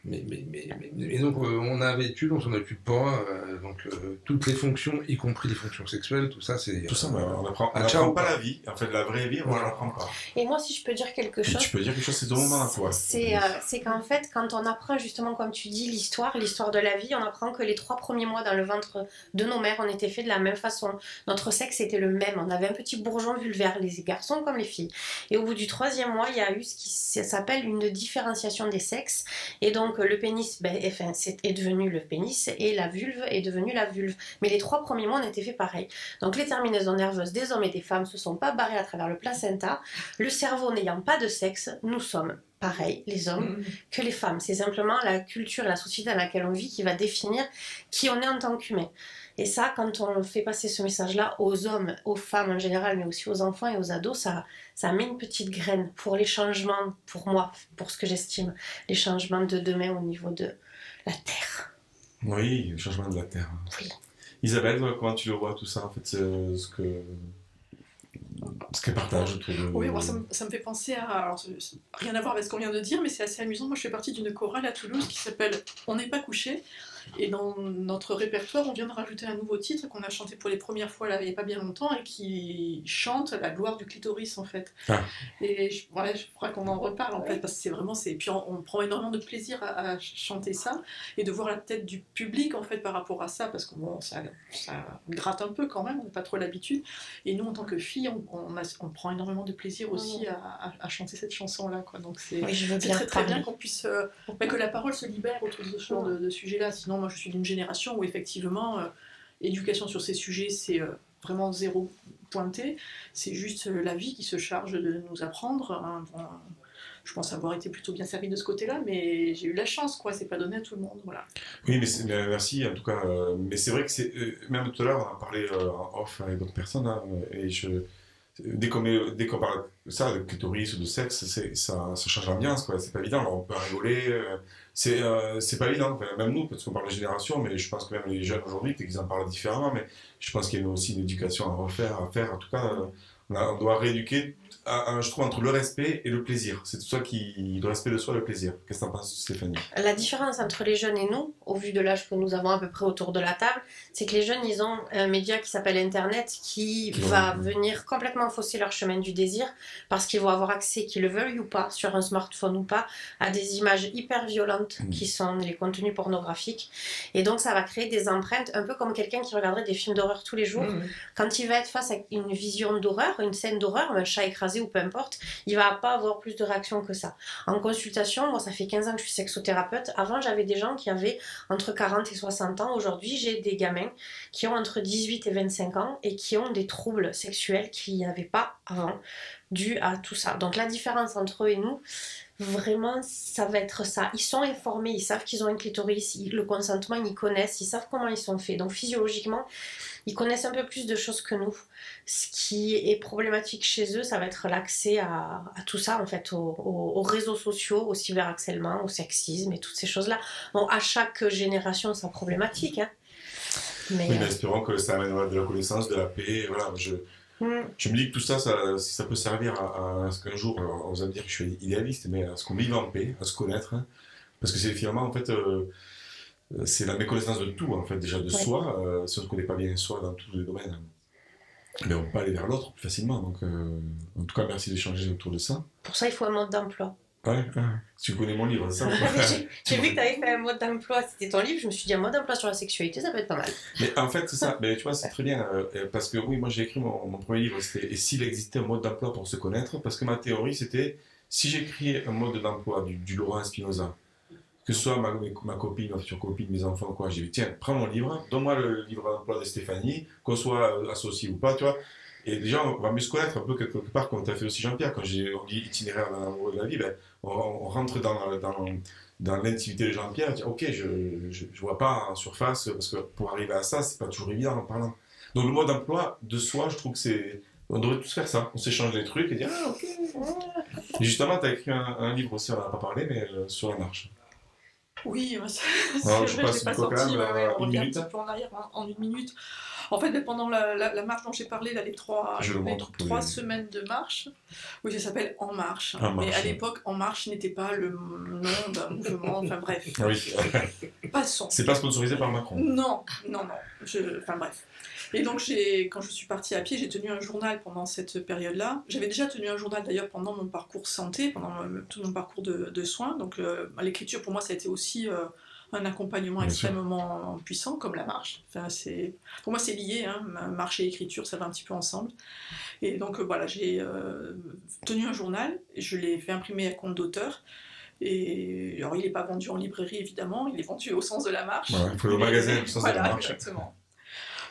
Mais donc, on a un véhicule, on s'en occupe pas. Donc toutes les fonctions, y compris les fonctions sexuelles, tout ça c'est... Tout ça, on n'apprend ciao, pas quoi. la vie. En fait, la vraie vie, on ne l'apprend pas. Et moi, si je peux dire quelque Et chose, tu peux dire quelque chose, c'est ton moment à toi. c'est qu'en fait, quand on apprend justement, comme tu dis, l'histoire de la vie, on apprend que les 3 premiers mois dans le ventre de nos mères, on était fait de la même façon. Notre sexe était le même. On avait un petit bourgeon vulvaire, les garçons comme les filles. Et au bout du 3e mois, il y a eu ce qui s'appelle une différenciation des sexes. Et donc, le pénis est devenu le pénis et la vulve est devenue la vulve. Mais les 3 premiers mois, on était fait pareil. Donc, les terminaisons nerveuses des hommes et des femmes se sont pas barrées à travers le placenta. Le cerveau n'ayant pas de sexe, nous sommes pareil, les hommes, que les femmes. C'est simplement la culture et la société dans laquelle on vit qui va définir qui on est en tant qu'humain. Et ça, quand on fait passer ce message-là aux hommes, aux femmes en général, mais aussi aux enfants et aux ados, ça met une petite graine pour les changements, pour moi, pour ce que j'estime, les changements de demain au niveau de la Terre. Oui, le changement de la Terre. Oui. Isabelle, toi, comment tu le vois tout ça, en fait, ce qu'elle partage autour de... Oui, moi, ça me fait penser à... Alors, rien à voir avec ce qu'on vient de dire, mais c'est assez amusant. Moi, je fais partie d'une chorale à Toulouse qui s'appelle « On n'est pas couché ». Et dans notre répertoire, on vient de rajouter un nouveau titre qu'on a chanté pour les premières fois là, il n'y a pas bien longtemps et qui chante la gloire du clitoris en fait. Ah. Et je crois qu'on en reparle en fait parce que c'est vraiment... Et puis on prend énormément de plaisir à chanter ça et de voir la tête du public en fait par rapport à ça parce que bon, ça gratte un peu quand même, on n'a pas trop l'habitude. Et nous en tant que filles, on prend énormément de plaisir aussi à chanter cette chanson là. Quoi. Donc c'est très bien qu'on puisse... que la parole se libère autour de ce genre de sujet-là. Sinon, moi, je suis d'une génération où, effectivement, éducation sur ces sujets, c'est vraiment zéro pointé. C'est juste la vie qui se charge de nous apprendre. Hein. Bon, je pense avoir été plutôt bien servi de ce côté-là, mais j'ai eu la chance, quoi. C'est pas donné à tout le monde, voilà. Oui, mais merci, en tout cas. Mais c'est vrai que c'est... même tout à l'heure, on en parlait en off avec d'autres personnes, hein, et dès qu'on parle de ça, de clitoris ou de sexe, ça change l'ambiance, quoi. C'est pas évident, alors on peut rigoler... c'est pas évident, enfin, même nous, parce qu'on parle de génération, mais je pense que même les jeunes aujourd'hui, peut-être qu'ils en parlent différemment, mais je pense qu'il y a aussi une éducation à refaire, à faire. En tout cas, on doit rééduquer, je trouve, entre le respect et le plaisir. C'est tout ça le respect de soi et le plaisir. Qu'est-ce que t'en penses, Stéphanie? La différence entre les jeunes et nous, au vu de l'âge que nous avons à peu près autour de la table, c'est que les jeunes, ils ont un média qui s'appelle Internet qui va venir complètement fausser leur chemin du désir parce qu'ils vont avoir accès, qu'ils le veuillent ou pas, sur un smartphone ou pas, à des images hyper violentes qui sont les contenus pornographiques. Et donc, ça va créer des empreintes, un peu comme quelqu'un qui regarderait des films d'horreur tous les jours. Quand il va être face à une vision d'horreur, une scène d'horreur, un chat écrasé ou peu importe, il va pas avoir plus de réaction que ça. En consultation, moi ça fait 15 ans que je suis sexothérapeute, avant j'avais des gens qui avaient entre 40 et 60 ans, aujourd'hui j'ai des gamins qui ont entre 18 et 25 ans et qui ont des troubles sexuels qu'il n'y avait pas avant, dû à tout ça. Donc la différence entre eux et nous, vraiment ça va être ça. Ils sont informés, ils savent qu'ils ont un clitoris, le consentement ils connaissent, ils savent comment ils sont faits. Donc physiologiquement, ils connaissent un peu plus de choses que nous. Ce qui est problématique chez eux, ça va être l'accès à tout ça, en fait, aux réseaux sociaux, au cyberharcèlement, au sexisme et toutes ces choses-là. Bon, à chaque génération, c'est problématique. Hein. Mais espérons que ça amènera de la connaissance, de la paix. Voilà, je me dis que tout ça, ça peut servir à ce qu'un jour, on va me dire que je suis idéaliste, mais à ce qu'on vive en paix, à se connaître. Hein, parce que c'est finalement, en fait... c'est la méconnaissance de tout, en fait, déjà de soi. Si on ne se connaît pas bien soi dans tous les domaines, mais on peut aller vers l'autre plus facilement. Donc, en tout cas, merci d'échanger autour de ça. Pour ça, il faut un mode d'emploi. Ouais. Tu connais mon livre, c'est ça? J'ai vu que tu avais fait un mode d'emploi, c'était ton livre, je me suis dit un mode d'emploi sur la sexualité, ça peut être pas mal. Mais en fait, c'est ça. Mais tu vois, c'est très bien. Parce que oui, moi j'ai écrit mon premier livre, c'était « Et s'il existait un mode d'emploi pour se connaître ?» Parce que ma théorie, c'était si j'écris un mode d'emploi du Laurent Spinoza, que ce soit ma copine, ma future copine, mes enfants, quoi, j'ai dit tiens, prends mon livre, donne-moi le livre d'emploi de Stéphanie, qu'on soit associé ou pas, tu vois. Et déjà, on va mieux se connaître un peu quelque part, comme tu as fait aussi Jean-Pierre, quand on dit itinéraire dans l'amour de la vie, ben, on rentre dans l'intimité de Jean-Pierre, et dit ok, je vois pas en surface, parce que pour arriver à ça, c'est pas toujours évident en parlant. Donc le mode d'emploi de soi, je trouve que c'est... On devrait tous faire ça, on s'échange les trucs et dire ah ok. Et justement, tu as écrit un livre aussi, on n'en a pas parlé, mais sur la marche. Oui, c'est Alors, vrai, je l'ai pas sorti, une on revient un minute. petit peu en arrière en une minute. En fait, pendant la marche dont j'ai parlé, là, les trois les... semaines de marche, oui, ça s'appelle En Marche. En Marche. Mais à l'époque, En Marche n'était pas le nom d'un mouvement, enfin bref. Oui. Passons. C'est pas sponsorisé par Macron. Non. Enfin bref. Et donc, quand je suis partie à pied, j'ai tenu un journal pendant cette période-là. J'avais déjà tenu un journal d'ailleurs pendant mon parcours santé, pendant tout mon parcours de soins. Donc, l'écriture, pour moi, ça a été aussi un accompagnement extrêmement puissant, comme la marche. Enfin, pour moi, c'est lié, hein, marche et écriture, ça va un petit peu ensemble. Et donc, voilà, j'ai tenu un journal, je l'ai fait imprimer à compte d'auteur. Et alors, il n'est pas vendu en librairie, évidemment, il est vendu au sens de la marche. Voilà, il faut le magasin au sens de la marche. Exactement.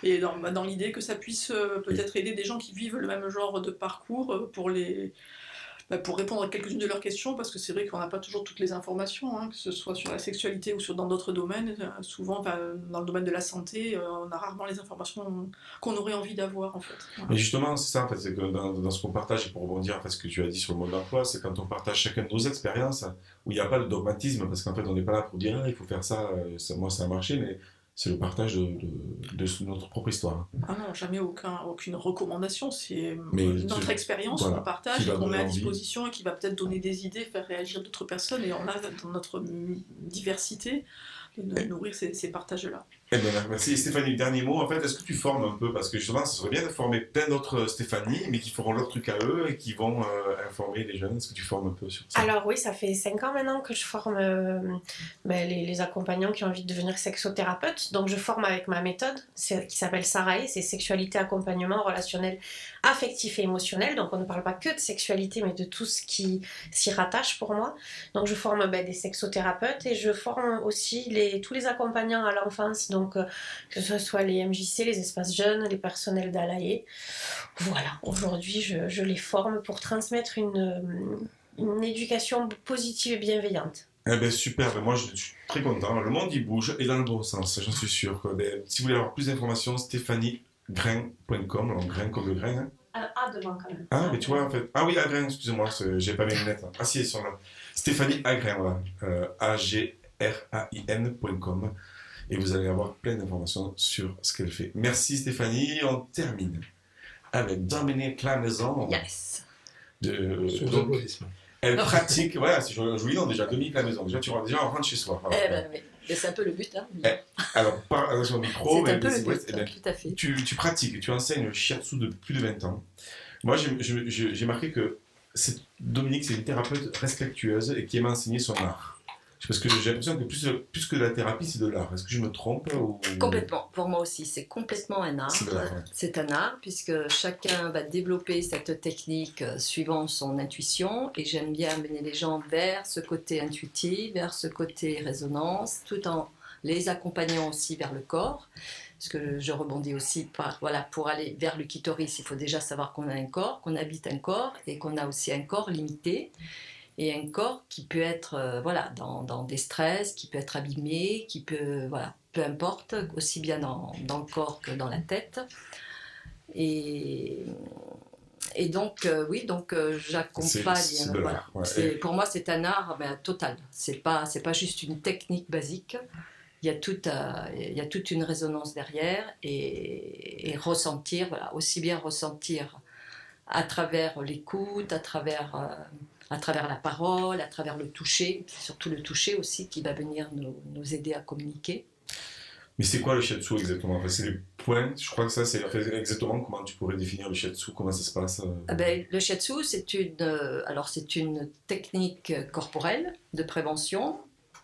Et dans l'idée que ça puisse peut-être aider des gens qui vivent le même genre de parcours pour répondre à quelques-unes de leurs questions, parce que c'est vrai qu'on n'a pas toujours toutes les informations, hein, que ce soit sur la sexualité ou dans d'autres domaines. Souvent, dans le domaine de la santé, on a rarement les informations qu'on aurait envie d'avoir, en fait. Voilà. Mais justement, c'est ça, en fait, c'est que dans ce qu'on partage, et pour rebondir en fait, ce que tu as dit sur le mode d'emploi, c'est quand on partage chacun de nos expériences, où il n'y a pas de dogmatisme, parce qu'en fait, on n'est pas là pour dire il faut faire ça, moi ça a marché, mais c'est le partage de notre propre histoire. Ah non, jamais aucune recommandation, c'est Mais notre expérience qu'on partage et qu'on met à envie. Disposition et qui va peut-être donner des idées, faire réagir d'autres personnes, et on a dans notre diversité de nourrir ces partages-là. Eh bien, merci. Stéphanie, dernier mot, en fait, est-ce que tu formes un peu, parce que justement, ça serait bien de former plein d'autres Stéphanie, mais qui feront leur truc à eux et qui vont informer les jeunes. Est-ce que tu formes un peu sur ça? Alors oui, ça fait 5 ans maintenant que je forme les accompagnants qui ont envie de devenir sexothérapeutes. Donc je forme avec ma méthode qui s'appelle Sarae, c'est sexualité, accompagnement relationnel, affectif et émotionnel. Donc on ne parle pas que de sexualité, mais de tout ce qui s'y rattache pour moi. Donc je forme des sexothérapeutes et je forme aussi tous les accompagnants à l'enfance. Donc que ce soit les MJC, les espaces jeunes, les personnels d'Alaé. Voilà, aujourd'hui je les forme pour transmettre une éducation positive et bienveillante. Eh bien, super, moi je suis très content. Le monde il bouge et dans le bon sens, j'en suis sûr. Si vous voulez avoir plus d'informations, stéphaniegrain.com, alors grain comme le grain. Hein. A devant quand même. Ah, mais tu vois en fait. Ah oui, Agrain, excusez-moi, j'ai pas mes lunettes. Hein. Ah si, elles sont là. Stéphanie Agrain, voilà. agrain.com. Et vous allez avoir plein d'informations sur ce qu'elle fait. Merci Stéphanie, on termine avec Dominique Lamaison. Yes. Donc, elle pratique, voilà, c'est joli nom déjà, Dominique Lamaison. Déjà, tu rentres chez soi. Voilà. Mais c'est un peu le but. Hein. Alors, parle sur le micro. C'est un peu le but, tout à fait. Tu pratiques, tu enseignes le shiatsu depuis plus de 20 ans. Moi, j'ai marqué que Dominique, c'est une thérapeute respectueuse et qui aime enseigner son art. Parce que j'ai l'impression que plus que de la thérapie, c'est de l'art. Est-ce que je me trompe ou... Complètement. Pour moi aussi, c'est complètement un art. C'est un art, puisque chacun va développer cette technique suivant son intuition. Et j'aime bien amener les gens vers ce côté intuitif, vers ce côté résonance, tout en les accompagnant aussi vers le corps. Parce que je rebondis aussi pour aller vers le clitoris, il faut déjà savoir qu'on a un corps, qu'on habite un corps et qu'on a aussi un corps limité. Et un corps qui peut être dans des stress, qui peut être abîmé, qui peut, peu importe, aussi bien dans le corps que dans la tête. Et donc, j'accompagne. C'est de l'art. Pour moi, c'est un art total. C'est pas juste une technique basique. Il y a toute une résonance derrière et ressentir, aussi bien ressentir à travers l'écoute, à travers la parole, à travers le toucher. C'est surtout le toucher aussi qui va venir nous aider à communiquer. Mais c'est quoi le shiatsu exactement? C'est les points, je crois que ça c'est exactement comment tu pourrais définir le shiatsu, comment ça se passe? Le shiatsu, c'est une technique corporelle de prévention,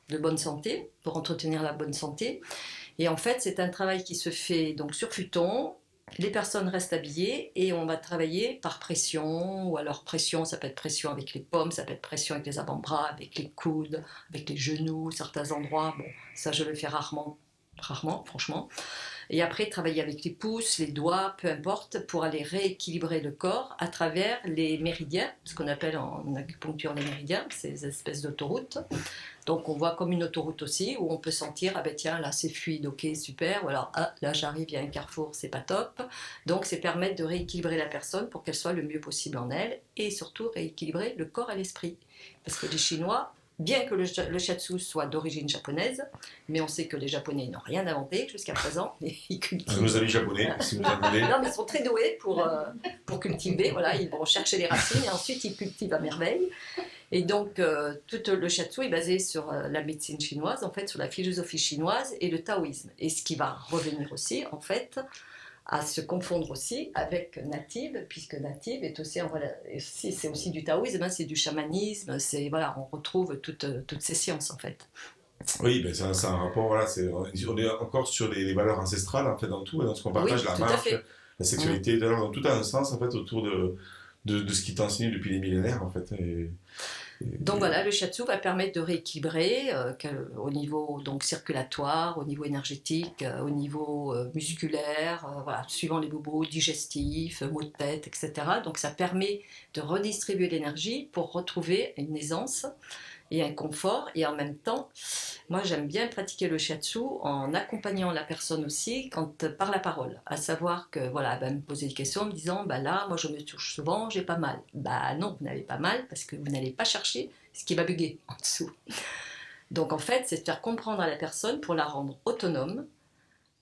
de bonne santé, pour entretenir la bonne santé. Et en fait, c'est un travail qui se fait donc sur futon. Les personnes restent habillées et on va travailler par pression, ou alors pression, ça peut être pression avec les paumes, ça peut être pression avec les avant-bras, avec les coudes, avec les genoux, certains endroits. Bon, ça je le fais rarement, franchement. Et après, travailler avec les pouces, les doigts, peu importe, pour aller rééquilibrer le corps à travers les méridiens, ce qu'on appelle en acupuncture les méridiens, ces espèces d'autoroutes. Donc on voit comme une autoroute aussi, où on peut sentir, tiens, là c'est fluide, ok, super, ou alors, là j'arrive, il y a un carrefour, c'est pas top. Donc c'est permettre de rééquilibrer la personne pour qu'elle soit le mieux possible en elle, et surtout rééquilibrer le corps et l'esprit. Parce que les Chinois bien que le shiatsu soit d'origine japonaise, mais on sait que les Japonais n'ont rien inventé jusqu'à présent. Ils cultivent. Nos amis japonais, si vous entendez. Non, mais ils sont très doués pour cultiver. Voilà, ils vont chercher les racines et ensuite ils cultivent à merveille. Et donc, tout le shiatsu est basé sur la médecine chinoise, en fait, sur la philosophie chinoise et le taoïsme. Et ce qui va revenir aussi, en fait, à se confondre aussi avec Native, puisque Native est aussi, c'est aussi du taoïsme, c'est du chamanisme, voilà, on retrouve toutes ces sciences en fait. Oui, ben c'est un rapport, voilà, on est encore sur les valeurs ancestrales en fait dans tout, dans ce qu'on partage, la marque, la sexualité, dans tout a un sens en fait autour de ce qui est enseigné depuis les millénaires en fait. Donc voilà, le shiatsu va permettre de rééquilibrer au niveau donc, circulatoire, au niveau énergétique, au niveau musculaire, voilà, suivant les bobos, digestifs, maux de tête, etc. Donc ça permet de redistribuer l'énergie pour retrouver une aisance et un confort. Et en même temps, moi j'aime bien pratiquer le shiatsu en accompagnant la personne aussi par la parole. À savoir que voilà, elle va me poser des questions en me disant bah là, moi je me touche souvent, j'ai pas mal. Bah non, vous n'avez pas mal parce que vous n'allez pas chercher ce qui va bugger en dessous. Donc en fait, c'est de faire comprendre à la personne pour la rendre autonome,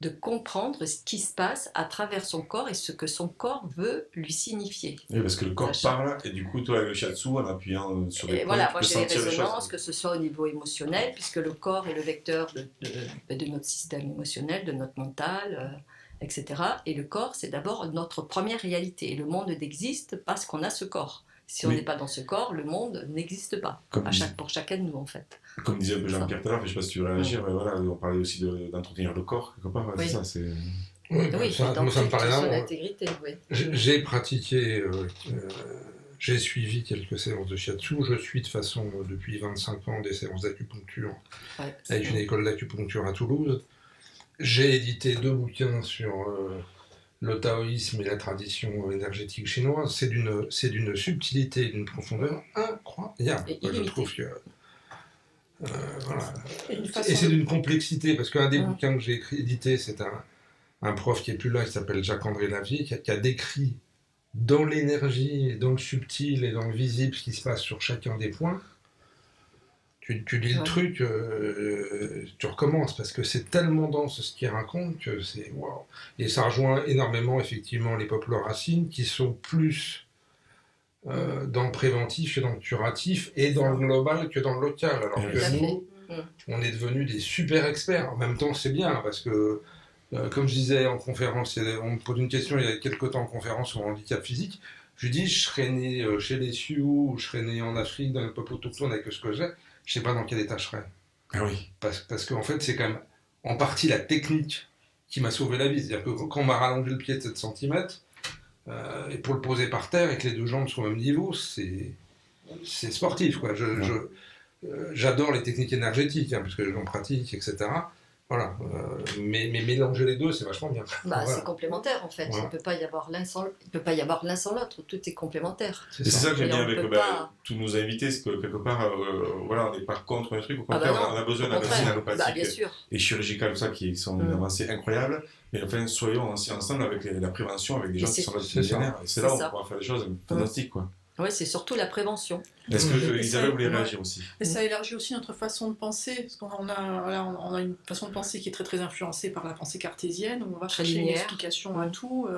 de comprendre ce qui se passe à travers son corps et ce que son corps veut lui signifier. Oui, parce que le corps parle, et du coup, toi, avec le shiatsu, en appuyant sur les points, voilà, moi j'ai les résonances, que ce soit au niveau émotionnel, puisque le corps est le vecteur de notre système émotionnel, de notre mental, etc. Et le corps, c'est d'abord notre première réalité. Et le monde n'existe parce qu'on a ce corps. Si on n'est pas dans ce corps, le monde n'existe pas, pour chacun de nous, en fait. Comme disait un peu Jean-Pierre tout à l'heure, je ne sais pas si tu veux réagir, mais voilà, on parlait aussi d'entretenir le corps, quelque part, oui. C'est ça, c'est... Oui, ça me paraît son intégrité, oui. J'ai pratiqué, j'ai suivi quelques séances de shiatsu, je suis de façon, depuis 25 ans, des séances d'acupuncture, avec une école d'acupuncture à Toulouse. J'ai édité 2 bouquins sur le taoïsme et la tradition énergétique chinoise. C'est d'une subtilité et d'une profondeur incroyable. Je trouve que... voilà. Et c'est d'une complexité, parce qu'un des bouquins que j'ai édité, c'est un prof qui est plus là, qui s'appelle Jacques-André Lavier, qui a décrit dans l'énergie, dans le subtil et dans le visible ce qui se passe sur chacun des points. Tu lis le truc, tu recommences, parce que c'est tellement dense ce qu'il raconte que c'est waouh. Et ça rejoint énormément effectivement les peuples racines qui sont plus dans le préventif que dans le curatif et dans le global que dans le local. Alors que nous, on est devenus des super experts. En même temps, c'est bien, parce que comme je disais en conférence, on me pose une question il y a quelques temps en conférence sur le handicap physique. Je lui dis, je serais né chez les Sioux, ou je serais né en Afrique, dans un peuple autochtone avec ce que j'ai, je sais pas dans quel état je serais. Ah oui. Parce qu'en fait, c'est quand même en partie la technique qui m'a sauvé la vie. C'est-à-dire que quand on m'a rallongé le pied de 7 cm, et pour le poser par terre et que les 2 jambes soient au même niveau, c'est sportif, quoi. J'adore les techniques énergétiques, parce que j'en pratique, etc. Voilà, mais mélanger les deux, c'est vachement bien. Voilà. C'est complémentaire en fait. Il ne peut pas y avoir l'un sans l'autre. Tout est complémentaire. C'est ça que j'aime bien avec tous nos invités, c'est que quelque part, voilà, on n'est pas contre les trucs. Au contraire, on a besoin d'un médecine allopathique et chirurgicale, ça, qui sont une avancée incroyable. Mais enfin, soyons aussi ensemble avec la prévention, avec des gens qui sont là depuis des millénaires. Et c'est là où on pourra faire des choses fantastiques, quoi. Oui, c'est surtout la prévention. Est-ce que Isabelle voulait réagir aussi? Et ça élargit aussi notre façon de penser, parce qu'on a une façon de penser qui est très très influencée par la pensée cartésienne, où on va chercher une explication à tout.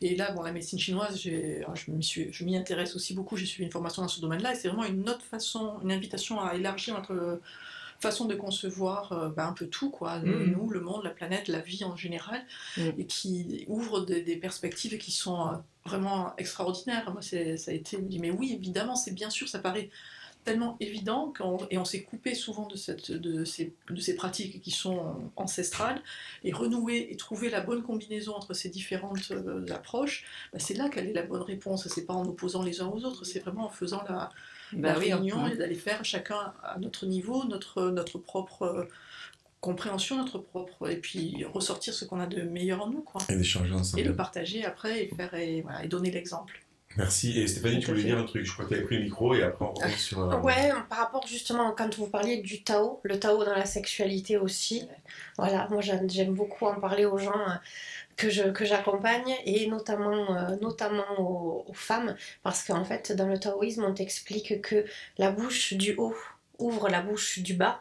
Et là, la médecine chinoise, je m'y intéresse aussi beaucoup, j'ai suivi une formation dans ce domaine-là, et c'est vraiment une autre façon, une invitation à élargir notre façon de concevoir un peu tout, quoi. Nous, le monde, la planète, la vie en général, et qui ouvre des perspectives qui sont vraiment extraordinaires. Moi, ça a été, je me dis, mais oui, évidemment, c'est bien sûr, ça paraît tellement évident, et on s'est coupé souvent de ces pratiques qui sont ancestrales, et renouer et trouver la bonne combinaison entre ces différentes approches, c'est là quelle est la bonne réponse. C'est pas en opposant les uns aux autres, c'est vraiment en faisant la réunion et d'aller faire chacun à notre niveau, notre propre compréhension, et puis ressortir ce qu'on a de meilleur en nous, quoi. Et d'échanger ensemble. Et le partager après et donner l'exemple. Merci. Et Stéphanie, tu voulais dire un truc, je crois que tu avais pris le micro et après on revient sur... Ouais, par rapport justement, quand vous parliez du Tao, le Tao dans la sexualité aussi, voilà, moi j'aime beaucoup en parler aux gens que j'accompagne, et notamment aux femmes, parce qu'en fait dans le taoïsme on t'explique que la bouche du haut ouvre la bouche du bas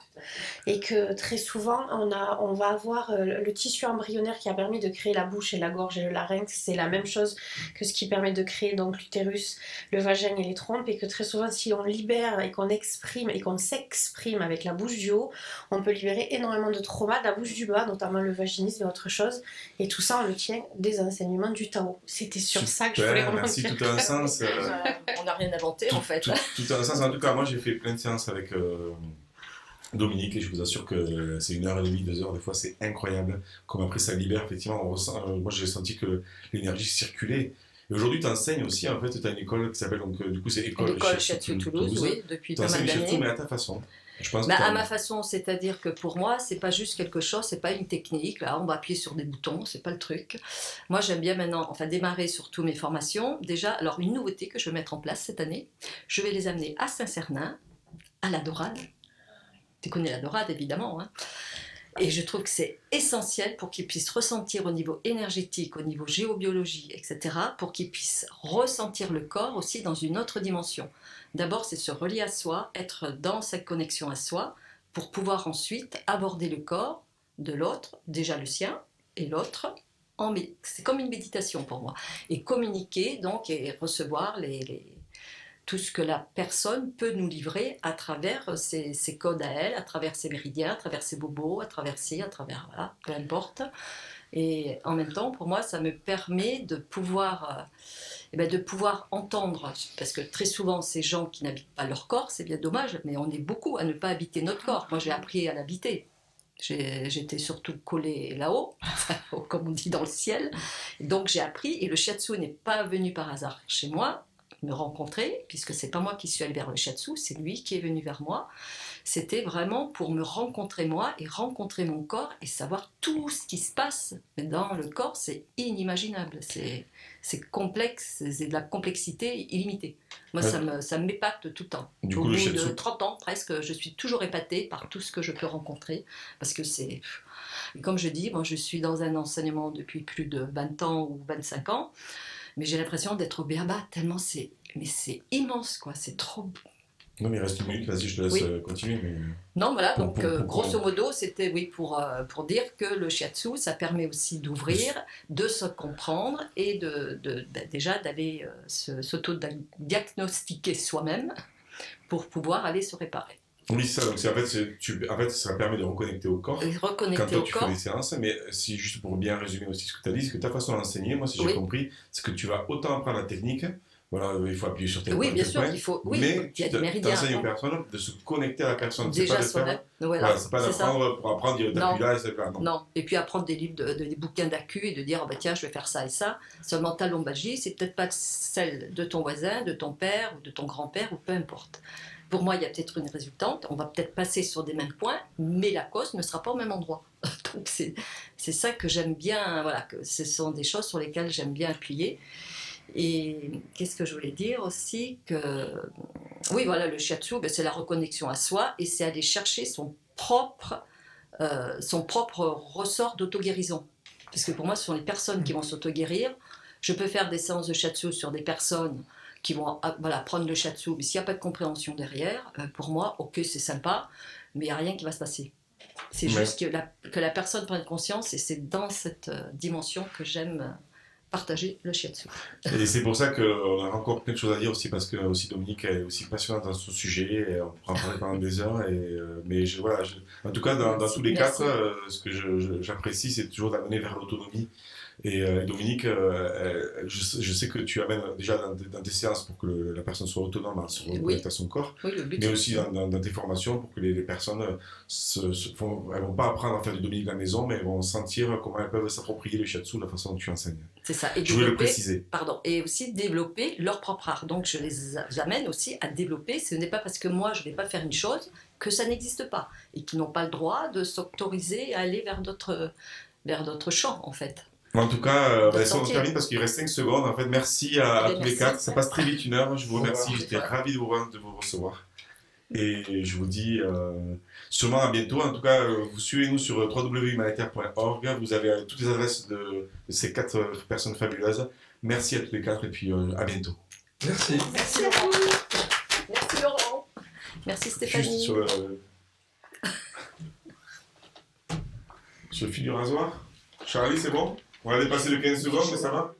et que très souvent on va avoir le tissu embryonnaire qui a permis de créer la bouche et la gorge et le larynx, c'est la même chose que ce qui permet de créer donc l'utérus, le vagin et les trompes, et que très souvent si on libère et qu'on exprime et qu'on s'exprime avec la bouche du haut, on peut libérer énormément de traumas de la bouche du bas, notamment le vaginisme et autre chose, et tout ça on le tient des enseignements du Tao. C'était sur ça que je voulais vraiment merci, dire. tout a un sens. On n'a rien inventé en fait. Tout a un sens. En tout cas, moi j'ai fait plein de séances avec Dominique et je vous assure que c'est 1h30, 2h, des fois c'est incroyable. Comme après ça libère, effectivement, on ressent, moi j'ai senti que l'énergie circulait. Et aujourd'hui, tu enseignes aussi, en fait, tu as une école qui s'appelle, donc du coup c'est L'école Shiatsu Toulouse, oui, depuis pas mal d'années. Tu enseignes Shiatsu, mais d'années. à ta façon. Je pense À ma façon, c'est-à-dire que pour moi, c'est pas juste quelque chose, c'est pas une technique, là, on va appuyer sur des boutons, c'est pas le truc. Moi, j'aime bien maintenant, démarrer surtout mes formations. Déjà, alors une nouveauté que je vais mettre en place cette année, je vais les amener à Saint-Cernin, à la Dorade. Tu connais la Dorade, évidemment, hein. Et je trouve que c'est essentiel pour qu'ils puissent ressentir au niveau énergétique, au niveau géobiologie, etc., pour qu'ils puissent ressentir le corps aussi dans une autre dimension. D'abord, c'est se relier à soi, être dans cette connexion à soi, pour pouvoir ensuite aborder le corps de l'autre, déjà le sien, et l'autre, c'est comme une méditation pour moi. Et communiquer, donc, et recevoir tout ce que la personne peut nous livrer à travers ses codes à elle, à travers ses méridiens, à travers ses bobos, à travers voilà, peu importe. Et en même temps, pour moi, ça me permet de pouvoir entendre, parce que très souvent, ces gens qui n'habitent pas leur corps, c'est bien dommage, mais on est beaucoup à ne pas habiter notre corps. Moi, j'ai appris à l'habiter. J'étais surtout collée là-haut, comme on dit dans le ciel. Donc, j'ai appris, et le shiatsu n'est pas venu par hasard chez moi, me rencontrer, puisque c'est pas moi qui suis allée vers le shiatsu, c'est lui qui est venu vers moi. C'était vraiment pour me rencontrer moi et rencontrer mon corps et savoir tout ce qui se passe dans le corps. C'est inimaginable, c'est complexe, c'est de la complexité illimitée. Moi, ça m'épate tout le temps. Au bout de 30 ans presque, je suis toujours épatée par tout ce que je peux rencontrer, parce que c'est... Comme je dis, moi je suis dans un enseignement depuis plus de 20 ans ou 25 ans, mais j'ai l'impression d'être au béaba, tellement c'est immense, quoi, c'est trop... Non, mais il reste une minute, vas-y, je te laisse continuer. Mais... Non, voilà, donc grosso modo, c'était pour dire que le shiatsu, ça permet aussi d'ouvrir, de se comprendre et déjà d'aller s'auto-diagnostiquer soi-même pour pouvoir aller se réparer. Oui, ça, donc en fait, ça permet de reconnecter au corps. Reconnecter quand toi, au tu corps. fais des séances, mais si, juste pour bien résumer aussi ce que tu as dit, c'est que ta façon d'enseigner, moi, si j'ai compris, c'est que tu vas autant apprendre la technique, voilà, il faut appuyer sur tes points. Oui, bien sûr, il faut. Oui, mais il y a des méridiens. Tu enseignes aux personnes de se connecter à la personne. Déjà, c'est pas de faire. Voilà, c'est pas d'apprendre pour apprendre, t'appuies là et c'est là. Non, et puis apprendre des livres, des bouquins d'accu et de dire, tiens, je vais faire ça et ça. Seulement ta lombalgie, c'est peut-être pas celle de ton voisin, de ton père ou de ton grand-père ou peu importe. Pour moi, il y a peut-être une résultante, on va peut-être passer sur des mêmes points, mais la cause ne sera pas au même endroit. Donc c'est ça que j'aime bien, voilà, que ce sont des choses sur lesquelles j'aime bien appuyer. Et qu'est-ce que je voulais dire aussi que... Oui, voilà, le shiatsu, c'est la reconnexion à soi et c'est aller chercher son propre ressort d'auto-guérison. Parce que pour moi, ce sont les personnes qui vont s'auto-guérir. Je peux faire des séances de shiatsu sur des personnes qui vont prendre le shiatsu, mais s'il n'y a pas de compréhension derrière, pour moi, ok, c'est sympa, mais il n'y a rien qui va se passer. C'est juste que la personne prenne conscience, et c'est dans cette dimension que j'aime partager le shiatsu. Et c'est pour ça qu'on a encore plein de choses à dire aussi, parce que aussi Dominique est aussi passionnante dans ce sujet, et on pourra en parler pendant des heures, mais en tout cas, dans tous les cas, ce que j'apprécie, c'est toujours d'amener vers l'autonomie. Et Dominique, je sais que tu amènes déjà dans tes séances pour que la personne soit autonome à se reconnecter à son corps, mais aussi dans tes formations pour que les personnes elles vont pas apprendre à faire du Dominique à la maison, mais elles vont sentir comment elles peuvent s'approprier le shiatsu de la façon dont tu enseignes. C'est ça. Et je voulais le préciser. Pardon. Et aussi développer leur propre art. Donc je les amène aussi à développer. Ce n'est pas parce que moi je ne vais pas faire une chose que ça n'existe pas et qu'ils n'ont pas le droit de s'autoriser à aller vers d'autres champs en fait. En tout cas, on se termine parce qu'il reste 5 secondes. En fait, merci à tous les quatre. Ça passe très vite, 1 heure. Je vous remercie. J'étais ravi de vous recevoir. Et je vous dis sûrement à bientôt. En tout cas, vous suivez-nous sur www.humanitaire.org. Vous avez toutes les adresses de ces 4 personnes fabuleuses. Merci à tous les 4 et puis à bientôt. Merci. Merci Laurent. Merci Laurent. Merci Stéphanie. Juste sur le fil du rasoir. Charlie, c'est bon? On a dépassé le 15 secondes, mais ça va?